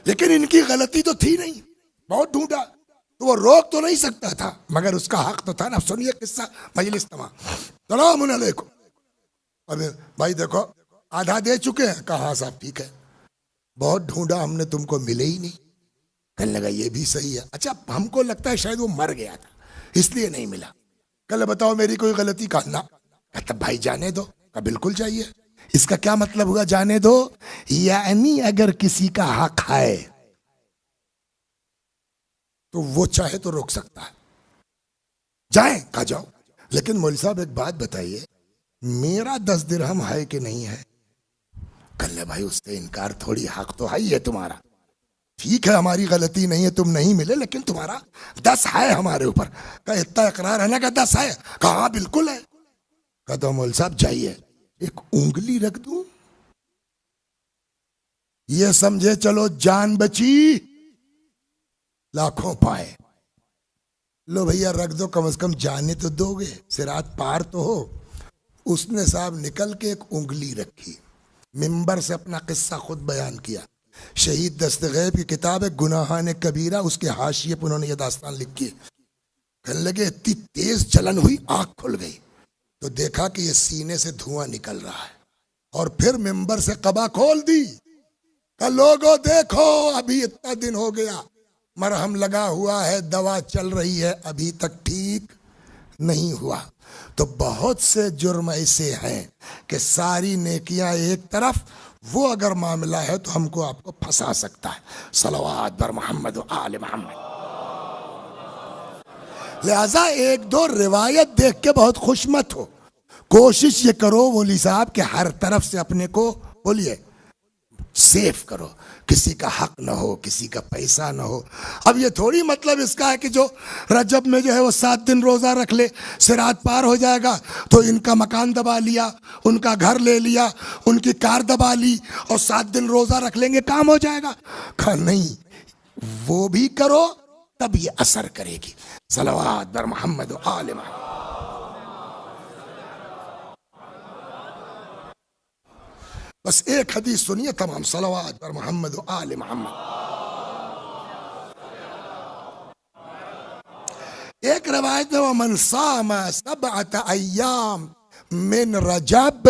लेकिन इनकी गलती तो थी नहीं, बहुत ढूंढा तो वो रोक तो नहीं सकता था, मगर उसका हक तो था ना। सुनिए किस्सा मजलिस तमाम। सलाम अलैकुम। अबे भाई देखो आधा दे चुके हैं। कहा हाँ साहब ठीक है, बहुत ढूंढा हमने, तुमको मिले ही नहीं। कहने लगा ये भी सही है। अच्छा हमको लगता है शायद वो मर गया था इसलिए नहीं मिला। कल बताओ मेरी कोई गलती? का ना। कहता भाई जाने दो। का बिल्कुल चाहिए। इसका क्या मतलब हुआ जाने दो? यानी अगर किसी का हक है तो वो चाहे तो रोक सकता है। जाए कहा जाओ। लेकिन मौलवी साहब एक बात बताइए, मेरा 10 दिरहम है कि नहीं है? कल भाई उससे इनकार थोड़ी, हक तो है ही है तुम्हारा। ठीक है हमारी गलती नहीं है, तुम नहीं मिले, लेकिन तुम्हारा 10 है हमारे ऊपर। का इतना इकरार है ना? का 10 है? कहा बिल्कुल है। कहता मौलवी साहब जाइए, एक उंगली रख दूं, ये समझे चलो जान बची, लाखों पाए। लो भैया रख दो, कम से कम जाने तो दोगे, सिरात पार तो हो। उसने साहब निकल के एक उंगली रखी, मिंबर से अपना किस्सा खुद बयान किया। शहीद दस्तगैब की किताब है गुनाहान कबीरा, उसके हाशिए पर उन्होंने ये दास्तान लिखी। कहने लगे इतनी तेज जलन हुई, आंख खुल गई तो देखा कि ये सीने से धुआं निकल रहा है। और फिर मिंबर से कबा खोल दी। कहा लोगों देखो, अभी इतना दिन हो गया, मरहम लगा हुआ है, दवा चल रही है, अभी तक ठीक नहीं हुआ। तो बहुत से जुर्म ऐसे हैं कि सारी नेकियां एक तरफ, वो अगर मामला है तो हमको आपको फंसा सकता है। सलवात बर मोहम्मद व आले मोहम्मद। लिहाजा एक दो रिवायत देख के बहुत खुश मत हो। कोशिश ये करो मौलवी साहब के हर तरफ से अपने को बोलिए सेफ करो, किसी का हक ना हो, किसी का पैसा ना हो। अब ये थोड़ी मतलब इसका है कि जो रजब में जो है वो 7 दिन रोजा रख ले, सिरात पार हो जाएगा तो इनका मकान दबा लिया, उनका घर ले लिया, उनकी कार दबा ली और 7 दिन रोजा रख लेंगे काम हो जाएगा। कहा नहीं, वो भी करो तब ये असर करेगी। सलवात बर मोहम्मद व आले मोहम्मद। बस एक हदीस सुनिए तमाम। सलवात पर मोहम्मद व आले मोहम्मद। एक रवायत में, वमन सामा सबअत अय्याम मिन रजब,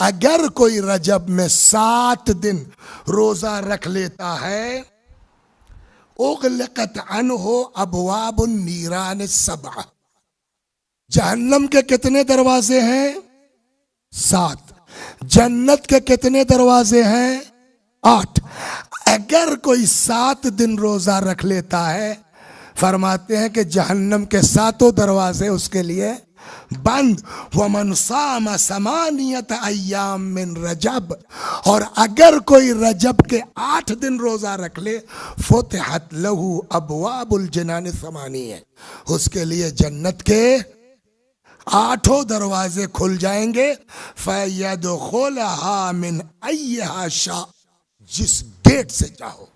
अगर कोई रजब में 7 दिन रोजा रख लेता है, उगलकत अन्हो अबवाब नीरान सबअ, जहन्नम के कितने दरवाजे हैं? 7। जन्नत के कितने दरवाजे हैं? 8। अगर कोई 7 दिन रोजा रख लेता है, फरमाते हैं कि जहन्नम के 7 दरवाजे उसके लिए बंद। वमन साम समानियत अय्याम मिन रजब, और अगर कोई रजब के 8 दिन रोजा रख ले, फुतिहत लहू अबवाबुल जनान समानिय, उसके लिए जन्नत के 8 दरवाजे खुल जाएंगे। फयदखुलहा मिन अय्यहा शा, जिस गेट से चाहो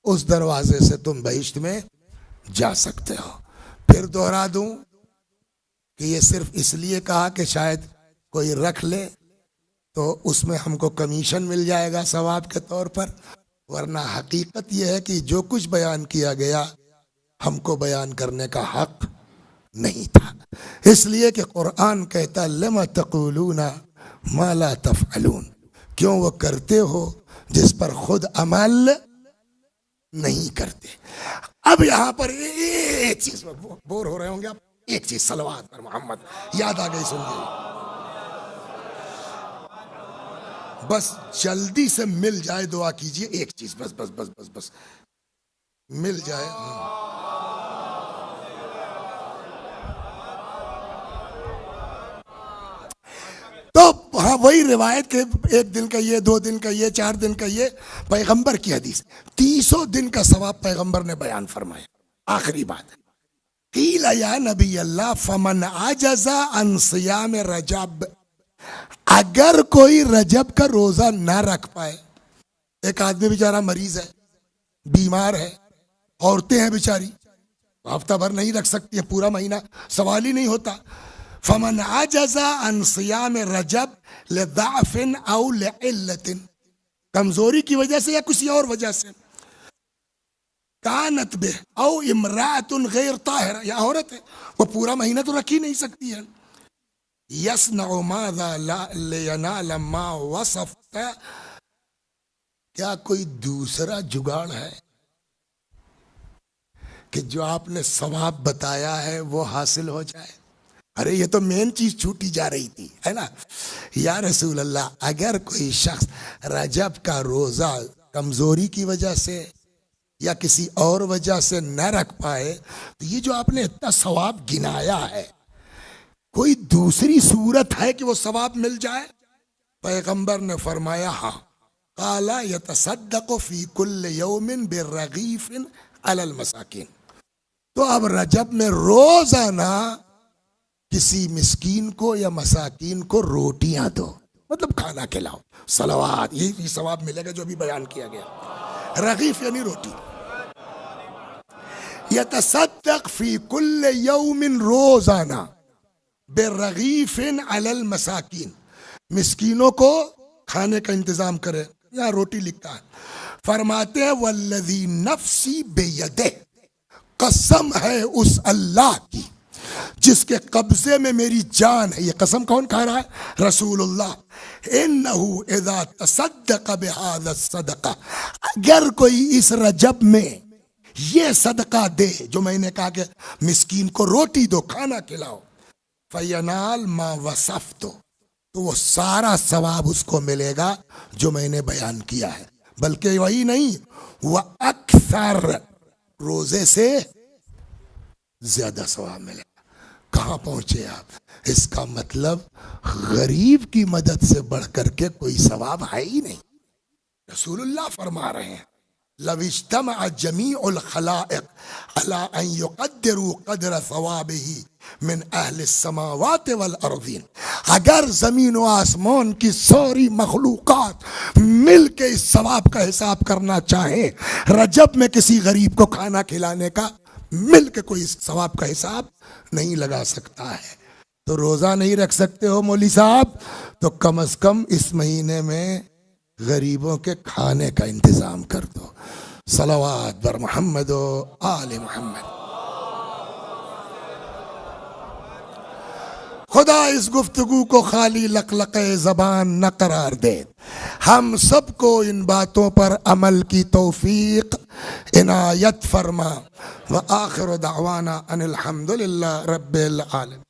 उस दरवाजे से तुम बहिश्त में जा सकते हो। फिर दोहरा दूं कि ये सिर्फ इसलिए कहा कि शायद कोई रख ले तो उसमें हमको कमीशन मिल जाएगा सवाब के तौर पर, वरना हकीकत यह है कि जो कुछ बयान किया गया हमको बयान करने का हक नहीं था। इसलिए कि कुरान कहता लमा तक़ूलूना मा ला तफ़अलून, क्यों वो करते हो जिस पर खुद अमल नहीं करते। अब यहां पर एक चीज में बोर हो रहे होंगे आप, एक चीज सलवात पर मोहम्मद याद आ गई, सुनिए बस जल्दी से मिल जाए, दुआ कीजिए एक चीज, बस बस बस बस बस मिल जाए। तो हाँ, वही रिवायत के 1 दिन का ये, 2 दिन का ये, 4 दिन का ये, पैगंबर की हदीस 300 दिन का सवाब पैगंबर ने बयान फरमाया। आखिरी बात, कीला या नबी अल्लाह फमन आजजा अन सियाम रजब, अगर कोई रजब का रोजा ना रख पाए, एक आदमी बेचारा मरीज है, बीमार है, औरतें हैं बेचारी, हफ्ता भर नहीं रख सकती है, पूरा महीना सवाल ही नहीं होता। फमन आजजा अन सियाम रजब लिदाफिन औ लिइल्लतिन, कमजोरी की वजह से या किसी और वजह से, कानत बे औ इमरातुन गैर ताहिरा, या औरत है वो पूरा महीना तो रख ही नहीं सकती है, यसनउ माज़ा लियनाल मा वसफ़ता, क्या कोई दूसरा जुगाड़ है कि जो आपने सवाब बताया है वो हासिल हो जाए? अरे ये तो मेन चीज छूटी जा रही थी, है ना। या रसूल अल्लाह, अगर कोई शख्स रजब का रोजा कमजोरी की वजह से या किसी और वजह से न रख पाए, तो ये जो आपने इतना सवाब गिनाया है, कोई दूसरी सूरत है कि वो सवाब मिल जाए? पैगंबर ने फरमाया हाँ, काला यतसद्दक़ु फी कुल्ल यौमिन बिरगीफिन अलल मसाकिन, तो अब रजब में रोजाना किसी मिस्कीन को या मसाकीन को रोटियां दो, मतलब खाना खिलाओ, सलावात, यही सवाब मिलेगा जो अभी बयान किया गया। रगीफ यानी रोटी। यतसद्दक़ फी कुल्ल यौमिन, रोजाना, बिरगीफिन अलल मसाकीन, मिस्कीनों को खाने का इंतजाम करे, या रोटी लिखता है। फरमाते हैं वल्लज़ी नफ्सी बेयदे, कसम है उस अल्लाह की जिसके कब्जे में मेरी जान है। ये कसम कौन खा रहा है? रसूलुल्लाह। इन्नहु इज़ा तसद्दक़ बिहाज़ा सदक़ा, अगर कोई इस रजब में ये सदका दे जो मैंने कहा कि मिस्कीन को रोटी दो, खाना खिलाओ, फयनाल मा वसफ़तु, तो वो सारा सवाब उसको मिलेगा जो मैंने बयान किया है, बल्कि वही नहीं, वह अक्सर, रोजे से ज्यादा सवाब मिलेगा। कहां पहुंचे आप? इसका मतलब गरीब की मदद से बढ़ करके कोई सवाब है ही नहीं। रसूलुल्लाह फरमा रहे हैं लविज्तमअ जमीउल खलाइक अला अन युक़द्दिरू क़द्र सवाबिही मिन अहलिस समावाति वल अर्ज़ीन, अगर जमीन व आसमान की सारी मखलूकात मिल के इस सवाब का हिसाब करना चाहे, रजब में किसी गरीब को खाना खिलाने का, मिल के कोई सवाब का हिसाब नहीं लगा सकता है। तो रोजा नहीं रख सकते हो मौली साहब, तो कम से कम इस महीने में गरीबों के खाने का इंतजाम कर दो। सलावत बर मोहम्मद व आले मोहम्मद। खुदा इस गुफ्तगू को खाली लकलक़े ज़बान न करार दे, हम सबको इन बातों पर अमल की तौफीक इनायत फरमा। व आखिर दावाना अनिल हम्दुलिल्लाह रब्बिल आलमीन।